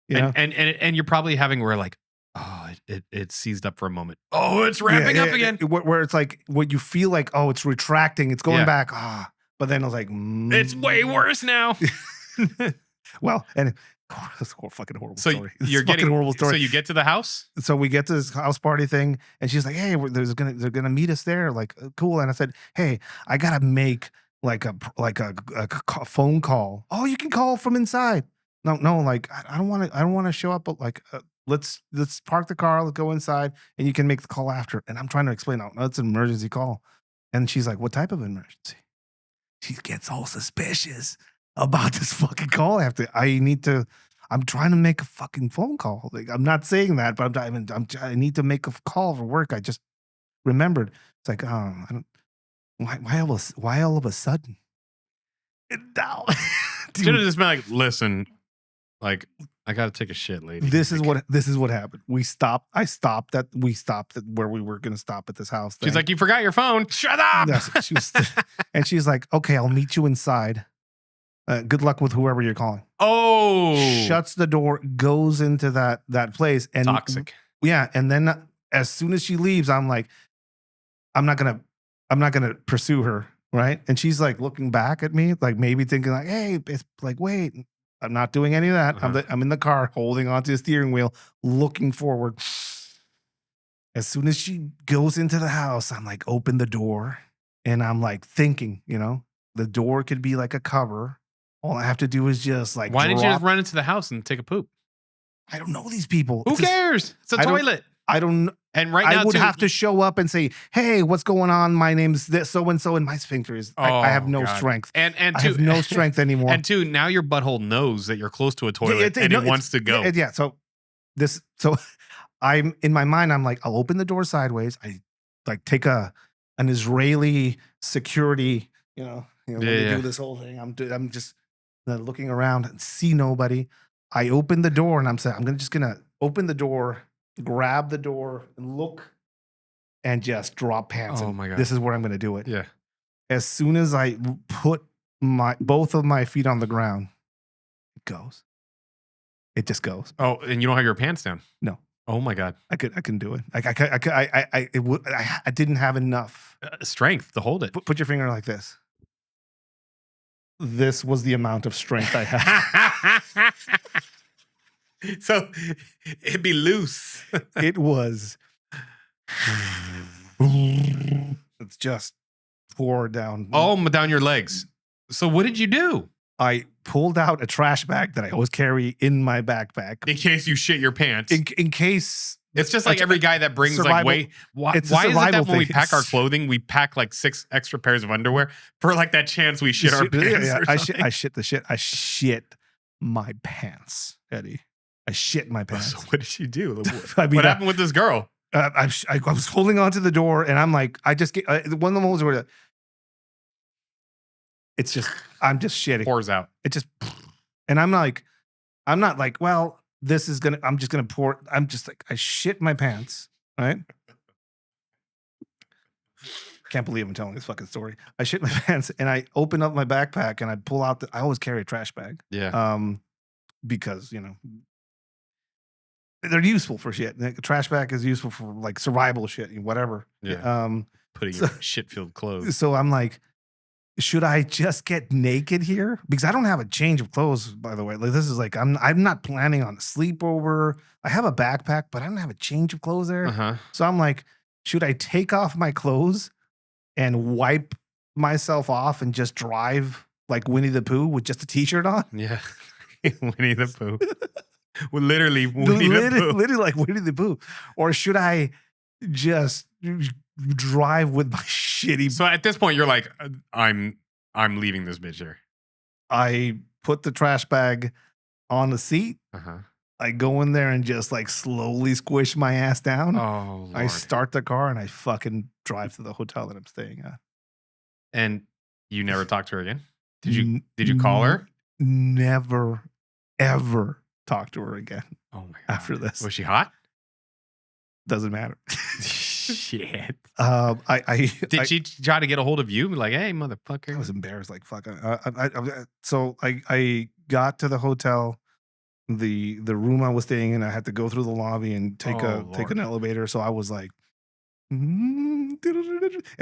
and you're probably having where like, oh, it seized up for a moment. Oh, it's ramping up again. Where it's like what you feel like, oh, it's retracting, it's going back. But then I was like, it's way worse now. Well, and that's a fucking horrible story. You're getting horrible story. So you get to the house. So we get to this house party thing, and she's like, "Hey, they're gonna meet us there." Like, cool. And I said, "Hey, I gotta make like a phone call. Oh, you can call from inside. No, like I don't want to show up. But like, let's park the car. Let's go inside, and you can make the call after." And I'm trying to explain, no, it's an emergency call. And she's like, "What type of emergency?" She gets all suspicious about this fucking call after. I'm trying to make a fucking phone call. Like, I'm not saying that, but I need to make a call for work. I just remembered. It's like, why all of a sudden? Should have just been like, listen, like, I gotta take a shit, lady. This is what happened. We stopped at where we were gonna stop at this house. She's like, you forgot your phone. Shut up. And she's like, okay, I'll meet you inside. Good luck with whoever you're calling. Oh, shuts the door, goes into that place, and toxic. Yeah, and then as soon as she leaves, I'm like, I'm not gonna pursue her, right? And she's like looking back at me, like maybe thinking like, hey, it's like, wait, I'm not doing any of that. I'm in the car, holding onto the steering wheel, looking forward. As soon as she goes into the house, I'm like, open the door. And I'm like thinking, the door could be like a cover. All I have to do is just like Why didn't you just drop. run into the house and take a poop? I don't know these people. Who cares? It's a I don't- toilet. I don't. And right now, I would too, have to show up and say, "Hey, what's going on? My name's this so and so," and my sphincter is. I have no God. strength. And I two, have no strength anymore. And two, now your butthole knows that you're close to a toilet and it wants to go. Yeah. So I'm in my mind. I'm like, I'll open the door sideways. I like take an Israeli security. Let me do this whole thing. I'm just looking around and see nobody. I open the door and I'm saying, I'm just gonna open the door, grab the door, and look, and just drop pants. Oh in. my God. This is where I'm gonna do it. Yeah. As soon as I put both of my feet on the ground, it goes. It just goes. Oh, and you don't have your pants down? No. Oh my God. I couldn't do it. I didn't have enough Strength to hold it. Put your finger like this. This was the amount of strength I had. So it'd be loose. It was. It's just poured down. Oh, down your legs. So what did you do? I pulled out a trash bag that I always carry in my backpack In case you shit your pants. in case. It's just like every guy that brings survival- like why it's a is it that survival when we thing. pack our clothing, we pack like 6 extra pairs of underwear for like that chance we shit our pants? Yeah, or I something? shit the shit. I shit my pants, Eddie. I shit my pants. So what did you do? I mean, What happened with this girl? I was holding onto the door, and I'm like, I just get one of the moments where it's just, I'm just shitting. Pours out. It just, and I'm not like, well, I'm just gonna pour. I'm just like, I shit my pants, right? Can't believe I'm telling this fucking story. I shit my pants, and I open up my backpack, and I pull out I always carry a trash bag, Yeah. because they're useful for shit. Like, a trash bag is useful for like survival shit, whatever. Yeah. Putting so- your shit-filled clothes. So I'm like, should I just get naked here? Because I don't have a change of clothes, by the way. Like, this is like, I'm not planning on a sleepover. I have a backpack, but I don't have a change of clothes there. Uh-huh. So I'm like, should I take off my clothes and wipe myself off and just drive like Winnie the Pooh with just a t-shirt on? Yeah. Winnie the Pooh. Well, literally Winnie the Pooh. Literally like Winnie the Pooh. Or should I just drive with my shitty... So at this point, you're like, I'm leaving this bitch here. I put the trash bag on the seat. Uh-huh. I go in there and just like slowly squish my ass down. Oh, Lord. I start the car and I fucking drive to the hotel that I'm staying at. And you never talked to her again? Did you call her? Never, ever talk to her again Oh my God. after this. Was she hot? Doesn't matter. Shit. Did She try to get a hold of you? Like, hey, motherfucker. I was embarrassed like fuck. So I got to the hotel. The room I was staying in, I had to go through the lobby and take Lord. an elevator. So I was like, and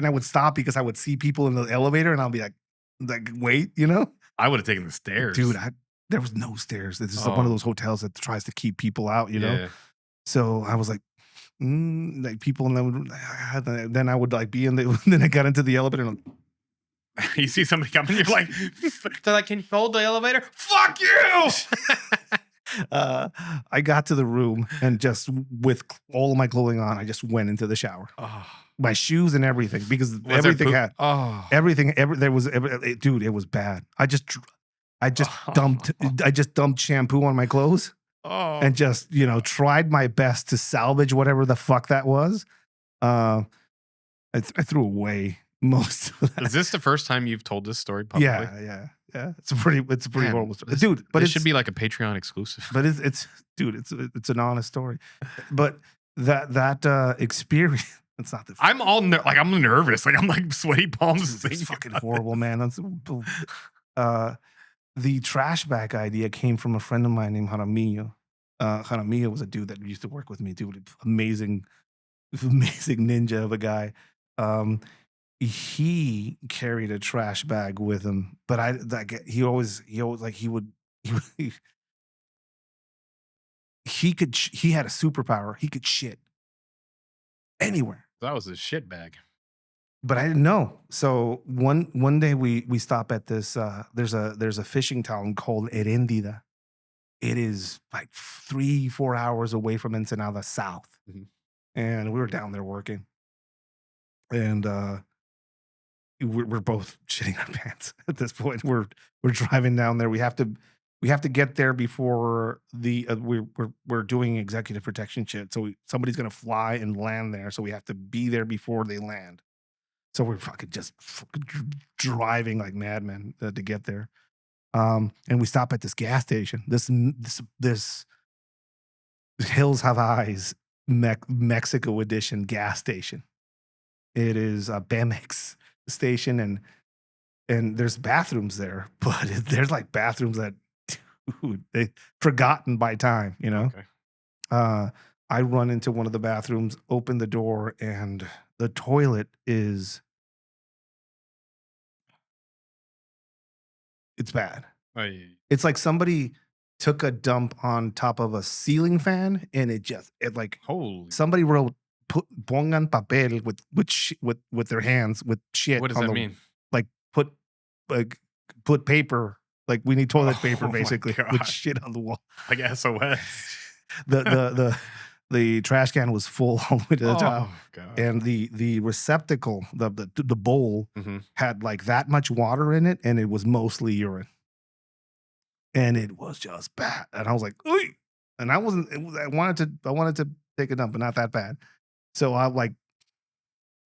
I would stop because I would see people in the elevator, and I'll be like wait, I would have taken the stairs. dude. There was no stairs. This is one of those hotels that tries to keep people out, Yeah. So I was like, like people, and then I would like be in the. Then I got into the elevator, and You see somebody coming, you're like, they're like, can you hold the elevator? Fuck you! I got to the room, and just with all of my clothing on, I just went into the shower, Oh, my shoes and everything, because was there everything poop? had Oh. everything. Dude, it was bad. I just dumped shampoo on my clothes. Oh. And just, tried my best to salvage whatever the fuck that was. I threw away most of that. Is this the first time you've told this story publicly? Yeah. It's a pretty Man, horrible story. this- Dude, but it it should be like a Patreon exclusive. but it's an honest story. But that experience, it's not the I'm I'm nervous. Like I'm like sweaty palms. it's fucking horrible, man. The trash bag idea came from a friend of mine named Jaramillo. Jaramillo was a dude that used to work with me, dude. Amazing ninja of a guy. He carried a trash bag with him, but he had a superpower. He could shit. anywhere. That was a shit bag. But I didn't know. So one day we stop at this. There's a fishing town called Erendida. It is like 3-4 hours away from Ensenada South, Mhm. and we were down there working, and we're both shitting our pants at this point. We're driving down there. We have to get there before the we're doing executive protection shit. So somebody's gonna fly and land there, so we have to be there before they land. So we're just driving like madmen to get there. And we stop at this gas station. This Hills Have Eyes Mexico edition gas station. It is a Bemex station, and there's bathrooms there, but there's like bathrooms that, dude, they forgotten by time, you know. Okay. I run into one of the bathrooms, open the door, and the toilet is it's bad. It's like somebody took a dump on top of a ceiling fan, and it like Holy. somebody wrote pongan papel with their hands with shit. What does on that the, mean? Like put paper. Like we need toilet paper Oh my basically with God. shit on the wall. Like SOS. The trash can was full all the way to the top, Oh God. and the receptacle, the bowl Mhm. had like that much water in it, and it was mostly urine. And it was just bad. And I was like, "Oy!" And I wasn't. I wanted to take a dump, but not that bad. So I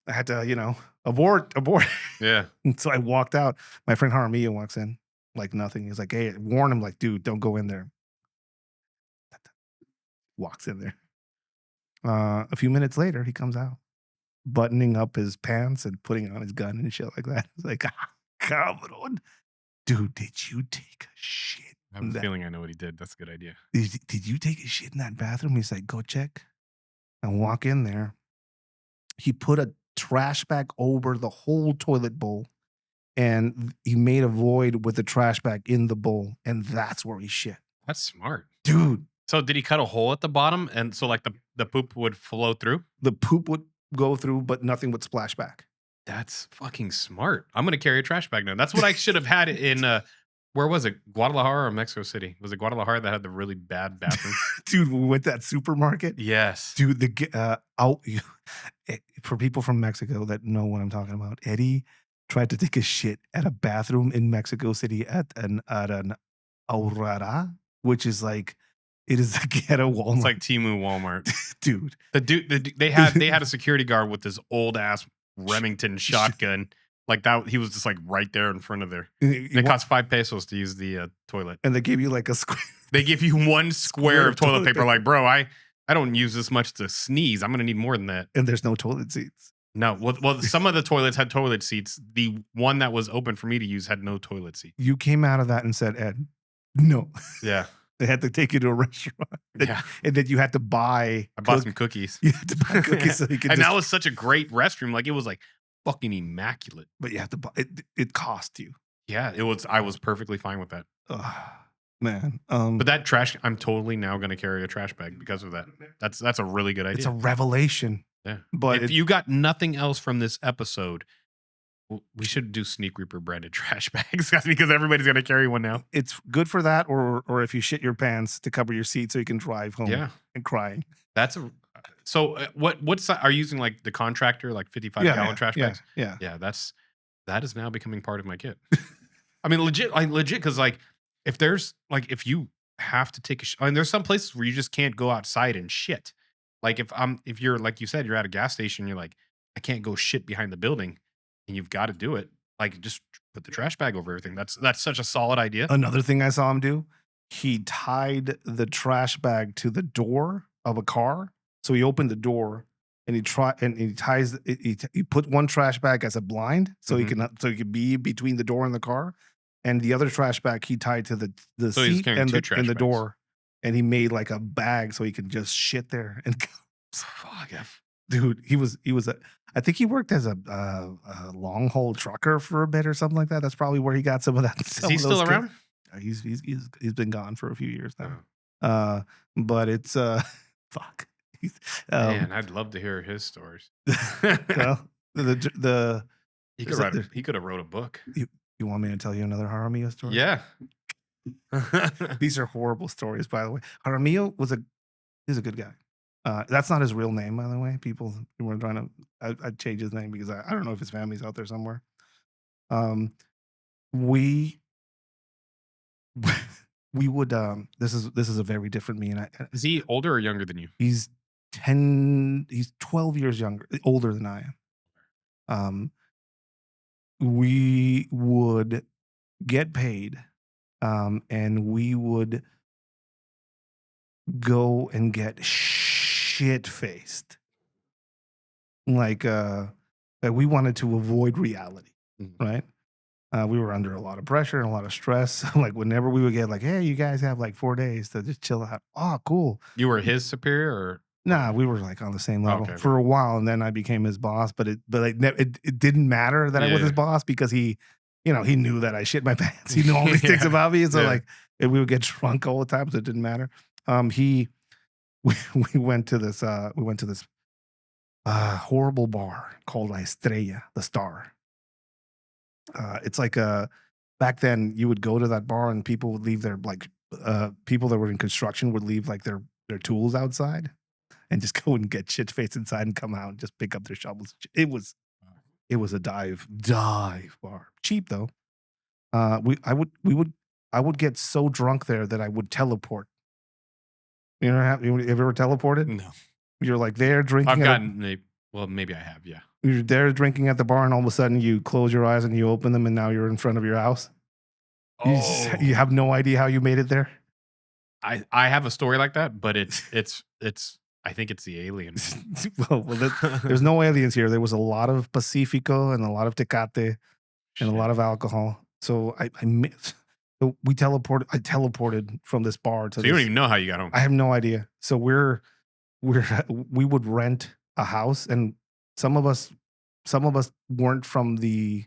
had to, abort. Yeah. And so I walked out. My friend Jaramillo walks in like nothing. He's like, "Hey, warn him, like, dude, don't go in there." Walks in there. A few minutes later, he comes out, buttoning up his pants and putting on his gun and shit like that. It's like, cabrón. Dude, did you take a shit? I have a feeling I know what he did. That's a good idea. Did you take a shit in that bathroom? He's like, go check. And walk in there. He put a trash bag over the whole toilet bowl, and he made a void with the trash bag in the bowl, and that's where he shit. That's smart. Dude, So did he cut a hole at the bottom, and so like the poop would flow through? the poop would go through, but nothing would splash back. That's fucking smart. I'm gonna carry a trash bag now. That's what I should have had in where was it? Guadalajara or Mexico City? Was it Guadalajara that had the really bad bathroom? Dude, we went to that supermarket. Yes. Dude, for people from Mexico that know what I'm talking about, Eddie tried to take a shit at a bathroom in Mexico City at an Aurrera, which is like, it is like at a Walmart. It's like Temu Walmart. Dude. They had a security guard with this old ass Remington shotgun. Like that, he was just like right there in front of there. It cost 5 pesos to use the toilet. And they gave you like a square. They give you one square of toilet paper. paper. Like, bro, I don't use this much to sneeze. I'm gonna need more than that. And there's no toilet seats. No, well, some of the toilets had toilet seats. The one that was open for me to use had no toilet seat. You came out of that and said, Ed, no. Yeah. They had to take you to a restaurant. Yeah. And then you had to buy. I bought some cookies. You had to buy cookies so you could. And that was such a great restroom. Like it was like fucking immaculate. But you have to buy it. It cost you. Yeah, it was. I was perfectly fine with that. Man. But that trash, I'm totally now going to carry a trash bag because of that. That's a really good idea. It's a revelation. Yeah. But if you got nothing else from this episode, we should do Sneak Reaper branded trash bags because everybody's going to carry one now. It's good for that, or if you shit your pants to cover your seat so you can drive home. Yeah. And crying. So what's are you using like the contractor, like 55-gallon trash bags? Yeah. Yeah, that is now becoming part of my kit. I mean, legit, because like if you have to take I mean, there's some places where you just can't go outside and shit. Like if you're like you said, you're at a gas station, you're like, I can't go shit behind the building, and you've got to do it. Like just put the trash bag over everything. That's such a solid idea. Another thing I saw him do, he tied the trash bag to the door of a car. So he opened the door and he put one trash bag as a blind so he could be between the door and the car, and the other trash bag he tied to the So he's seat carrying and two the trash bags. door, and he made like a bag so he could just shit there and go. Fuck. Dude, I think he worked as a long haul trucker for a bit or something like that. That's probably where he got some of that. Is he still around? He's been gone for a few years now. But it's fuck. Man, I'd love to hear his stories. well, the He there's could a- write. there- He could have wrote a book. you want me to tell you another Jaramillo story? Yeah. These are horrible stories, by the way. Jaramillo he's a good guy. That's not his real name, by the way. People were trying to I'd change his name because I don't know if his family's out there somewhere. We we would this is a very different me, and Is he older or younger than you? he's 12 years older than I am. We would get paid, and we would go and get shit faced. Like we wanted to avoid reality, Mhm. right? We were under a lot of pressure and a lot of stress. Like whenever we would get like, hey, you guys have like 4 days to just chill out. Oh, cool. You were his superior, or Nah, we were like on the same level Okay. for a while, and then I became his boss. But it didn't matter that I was his Yeah. boss because he knew that I shit my pants. He knew all these things Yeah. about me. So Yeah. like, and we would get drunk all the time, so it didn't matter. We went to this horrible bar called La Estrella, the Star. It's like back then you would go to that bar and people would leave their people that were in construction would leave like their tools outside and just go and get shit faced inside and come out and just pick up their shovels. It was a dive bar. Cheap though. I would get so drunk there that I would teleport. You ever teleported? No. You're like there drinking. I've gotten. Well, maybe I have. Yeah. You're there drinking at the bar, and all of a sudden you close your eyes and you open them, and now you're in front of your house. You have no idea how you made it there. I have a story like that, but it's. I think it's the alien. well, there's no aliens here. There was a lot of Pacifico and a lot of Tecate and a lot of alcohol. So I teleported. I teleported from this bar to. So you don't even know how you got home. I have no idea. So we would rent a house, and some of us weren't from the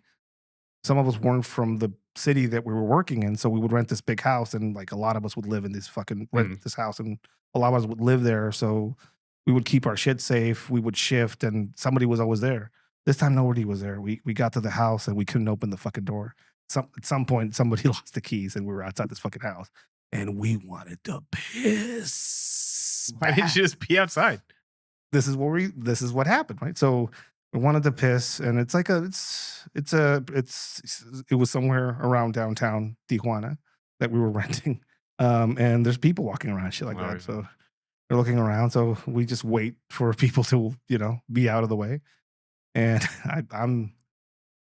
city that we were working in. So we would rent this big house, and like a lot of us would live in this this house, and a lot of us would live there. So we would keep our shit safe. We would shift, and somebody was always there. This time nobody was there. We got to the house and we couldn't open the fucking door. At some point somebody lost the keys and we were outside this fucking house and we wanted to piss. Why didn't you just pee outside? This is what happened, right? So we wanted to piss, and it's like it was somewhere around downtown Tijuana that we were renting. And there's people walking around, shit like that. So they're looking around. So we just wait for people to, be out of the way. And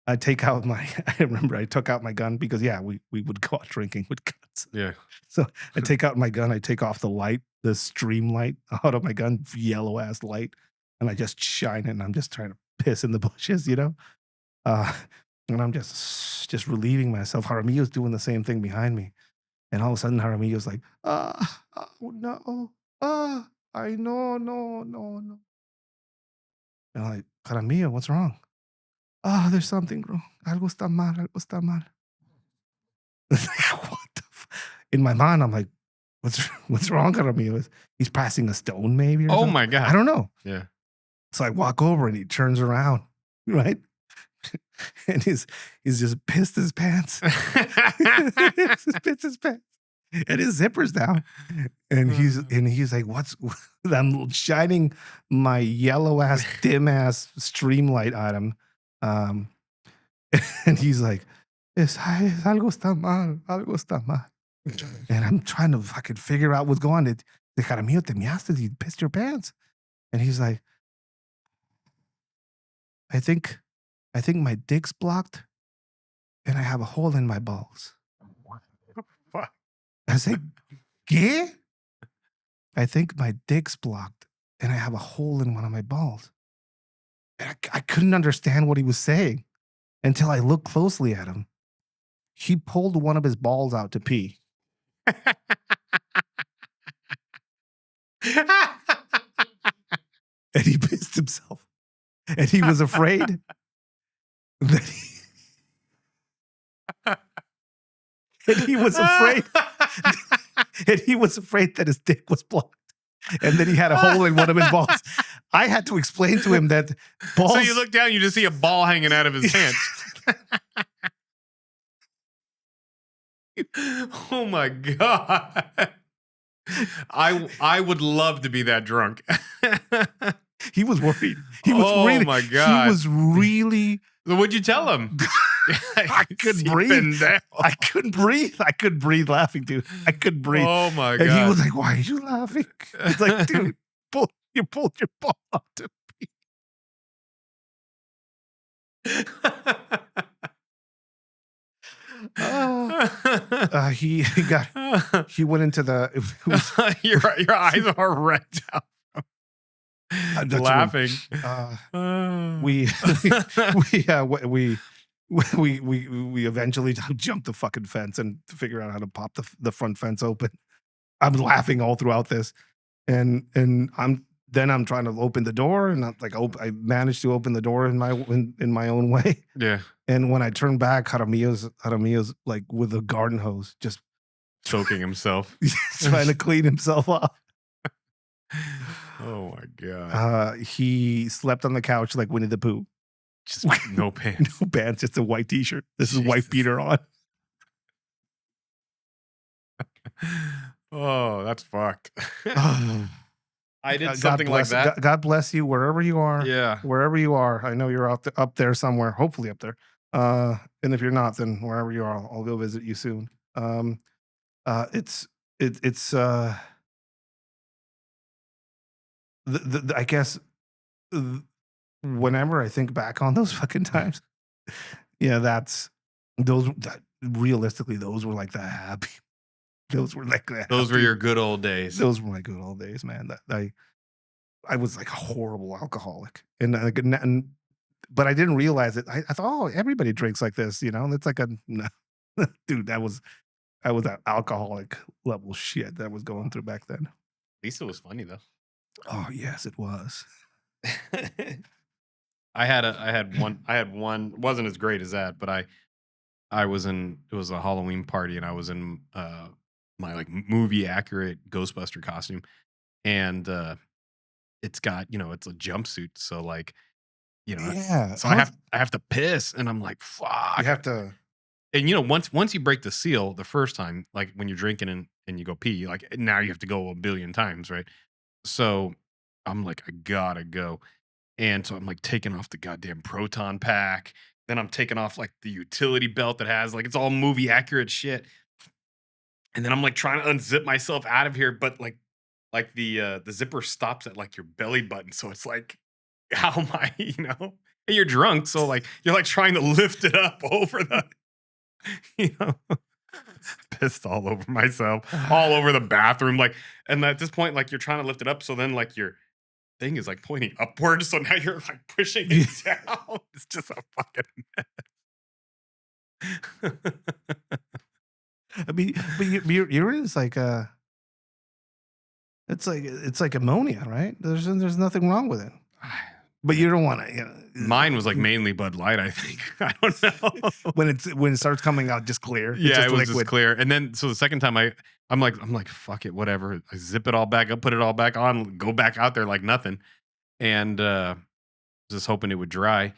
I take out I remember I took out my gun because we would go out drinking with guns. Yeah. So I take out my gun, I take off the light, the stream light out of my gun, yellow ass light, and I just shine it, and I'm just trying to piss in the bushes, and I'm just relieving myself. Jaramillo's doing the same thing behind me. And all of a sudden Jaramillo's like, oh no, I know, no. And I'm like, Jaramillo, what's wrong? Oh, there's something wrong. Algo está mal. What the in my mind, I'm like, what's wrong, Jaramillo? He's passing a stone, maybe? Or Oh something? my God. I don't know. Yeah. So I walk over and he turns around, right? And he's just pissed his pants. Just pissed his pants. And his zipper's down. And he's like, I'm shining my yellow ass, dim ass stream light at him. And he's like, algo está mal. And I'm trying to fucking figure out what's going on. Jaramillo, te miaste, you pissed your pants. And he's like, I think my dick's blocked and I have a hole in my balls. What the fuck? I say, ¿qué? I think my dick's blocked and I have a hole in one of my balls. And I couldn't understand what he was saying until I looked closely at him. He pulled one of his balls out to pee. And he pissed himself. And he was afraid that he was afraid that his dick was blocked. and then he had a hole in one of his balls. I had to explain to him that balls. So you look down, you just see a ball hanging out of his pants. Oh my God. I would love to be that drunk. He was worried. He was really. My God. He was really. What'd you tell him? I couldn't breathe. I couldn't breathe. I couldn't breathe laughing, dude. I couldn't breathe. Oh my God. And he was like, "Why are you laughing?" It's like, dude, you pulled your ball out to pee. He went into the. Your eyes are red out. Laughing. We eventually jumped the fucking fence and figure out how to pop the front fence open. I'm laughing all throughout this, and I'm trying to open the door, and I managed to open the door in my own way. Yeah. And when I turned back, Jaramillo's like with a garden hose, just choking himself, trying to clean himself off. Oh my God. He slept on the couch like Winnie the Pooh. Just no pants. No pants, just a white t-shirt. This is white beater on. Oh, that's fucked. I did something like that. God bless you wherever you are. Yeah. Wherever you are. I know you're up there somewhere, hopefully up there. And if you're not, then wherever you are, I'll go visit you soon. It's I guess whenever I think back on those fucking times, yeah, realistically, those were like the happy. Those were like that. Those were your good old days. Those were my good old days, man. I was like a horrible alcoholic, but I didn't realize it. I thought, oh, everybody drinks like this, you know. It's like no. Dude, that was that alcoholic level shit that was going through back then. At least it was funny though. Oh yes, it was. I had one wasn't as great as that, but it was a Halloween party, and I was in my like movie accurate Ghostbuster costume, and it's got, it's a jumpsuit, so like, yeah. So I have to piss, and I'm like, fuck. You have to. And once you break the seal the first time, like when you're drinking and you go pee, like now you have to go a billion times, right? So I'm like, I gotta go. And so I'm like taking off the goddamn proton pack. Then I'm taking off like the utility belt that has like, it's all movie accurate shit. And then I'm like trying to unzip myself out of here, but like the zipper stops at like your belly button. So it's like, how am I, and you're drunk. So like, you're like trying to lift it up over the, pissed all over myself, all over the bathroom. Like, and at this point, like you're trying to lift it up. So then like your thing is like pointing upwards. So now you're like pushing it down. It's just a fucking mess. I mean, but urine is like it's like ammonia, right? There's nothing wrong with it. But you don't want to. Mine was like mainly Bud Light, I think. I don't know. when it starts coming out just clear. Yeah, it was just clear. And then so the second time I'm like, fuck it, whatever. I zip it all back up, put it all back on, go back out there like nothing, and just hoping it would dry.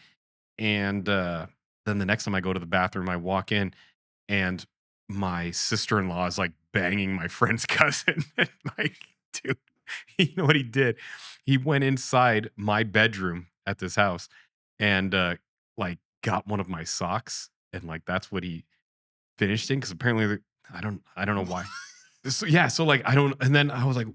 And then the next time I go to the bathroom, I walk in, and my sister-in-law is like banging my friend's cousin. And like, dude, you know what he did? He went inside my bedroom at this house and like got one of my socks, and like that's what he finished in, because apparently I don't know why. So like I don't, and then I was like,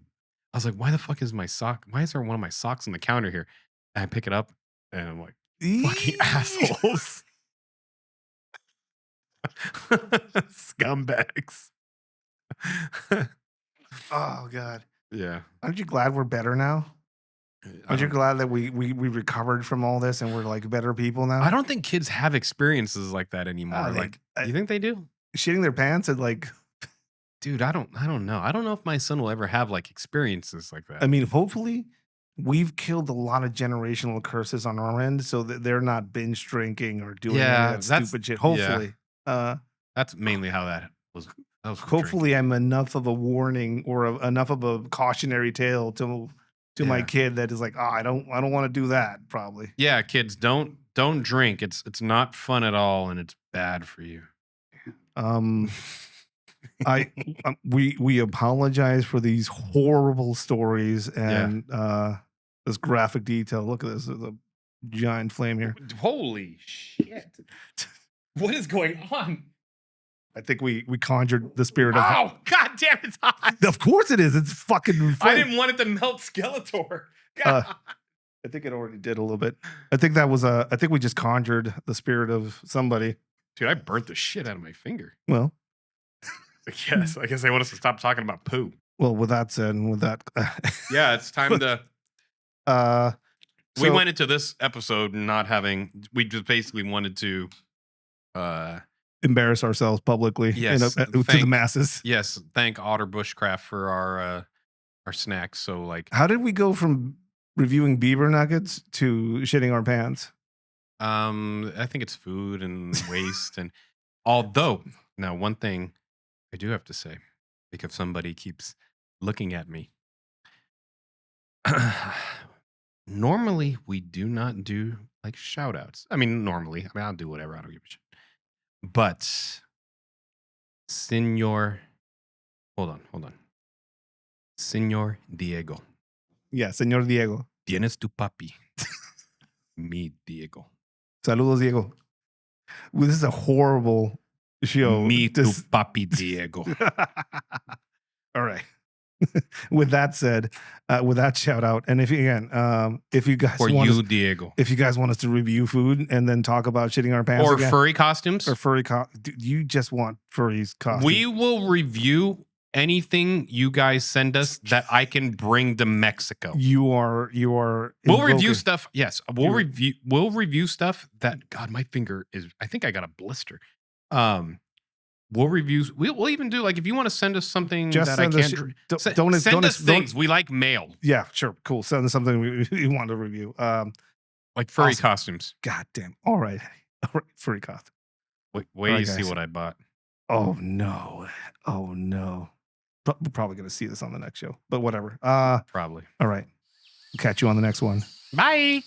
why the fuck is my sock? Why is there one of my socks on the counter here? And I pick it up, and I'm like, fucking assholes. Scumbags. Oh God. Yeah. Aren't you glad we're better now? Aren't you glad that we recovered from all this and we're like better people now? I don't think kids have experiences like that anymore. You think they do? Shitting their pants and like, dude, I don't know. I don't know if my son will ever have like experiences like that. I mean, hopefully we've killed a lot of generational curses on our end, so that they're not binge drinking or doing that stupid shit. Hopefully. Yeah. That's mainly how that was That was for hopefully I'm enough of a warning or enough of a cautionary tale to my Yeah. kid that is like, oh, I don't want to do that. Probably. Yeah, kids, don't drink. It's not fun at all, and it's bad for you. We apologize for these horrible stories and this graphic detail. Look at this. There's a giant flame here. Holy shit! What is going on? I think we conjured the spirit of. Oh, god damn, it's hot. Of course it is. It's fucking. I flame. didn't want it to melt Skeletor. God. I think it already did a little bit. I think that was I think we just conjured the spirit of somebody. Dude, I burnt the shit out of my finger. Well, Yes, I guess they want us to stop talking about poo. well. With that said, and with that, Yeah, it's time to. We so- went into this episode not having. We just basically wanted to. embarrass ourselves publicly. Yes, to the thank- masses. Yes, thank Otter Bushcraft for our snacks. So like, How did we go from reviewing Beaver nuggets to shitting our pants? I think it's food and waste. And although now one thing I do have to say, because somebody keeps looking at me. Normally we do not do like shout outs. I mean, normally, I'll do whatever. I don't give a shit. But Senor, hold on. Senor Diego, Yeah, Señor Diego. tienes tu papi. Mi Diego. Saludos, Diego. Well, this is a horrible show. Mi tu This- papi Diego. All right. With that said, with that shout out, and if you guys For want you, us, Diego. if you guys want us to review food and then talk about shitting our pants Or again, furry costumes. or furry dude, you just want furries costumes. We will review anything you guys send us that I can bring to Mexico. you are We'll review invoking- stuff. Yes, we'll review stuff that God, my finger is. I think I got a blister. We'll review. We'll even do like if you want to send us something Just that I send us can't. shit- don't- Send, don't- send don't- us don't- things. We like mail, Yeah, sure, cool. Send us something we want to review. like furry Awesome. costumes. God damn. All right, furry costume. Wait, All right, you see guys. what I bought. Oh no. We're probably gonna see this on the next show, but whatever. Probably. All right. Catch you on the next one. Bye.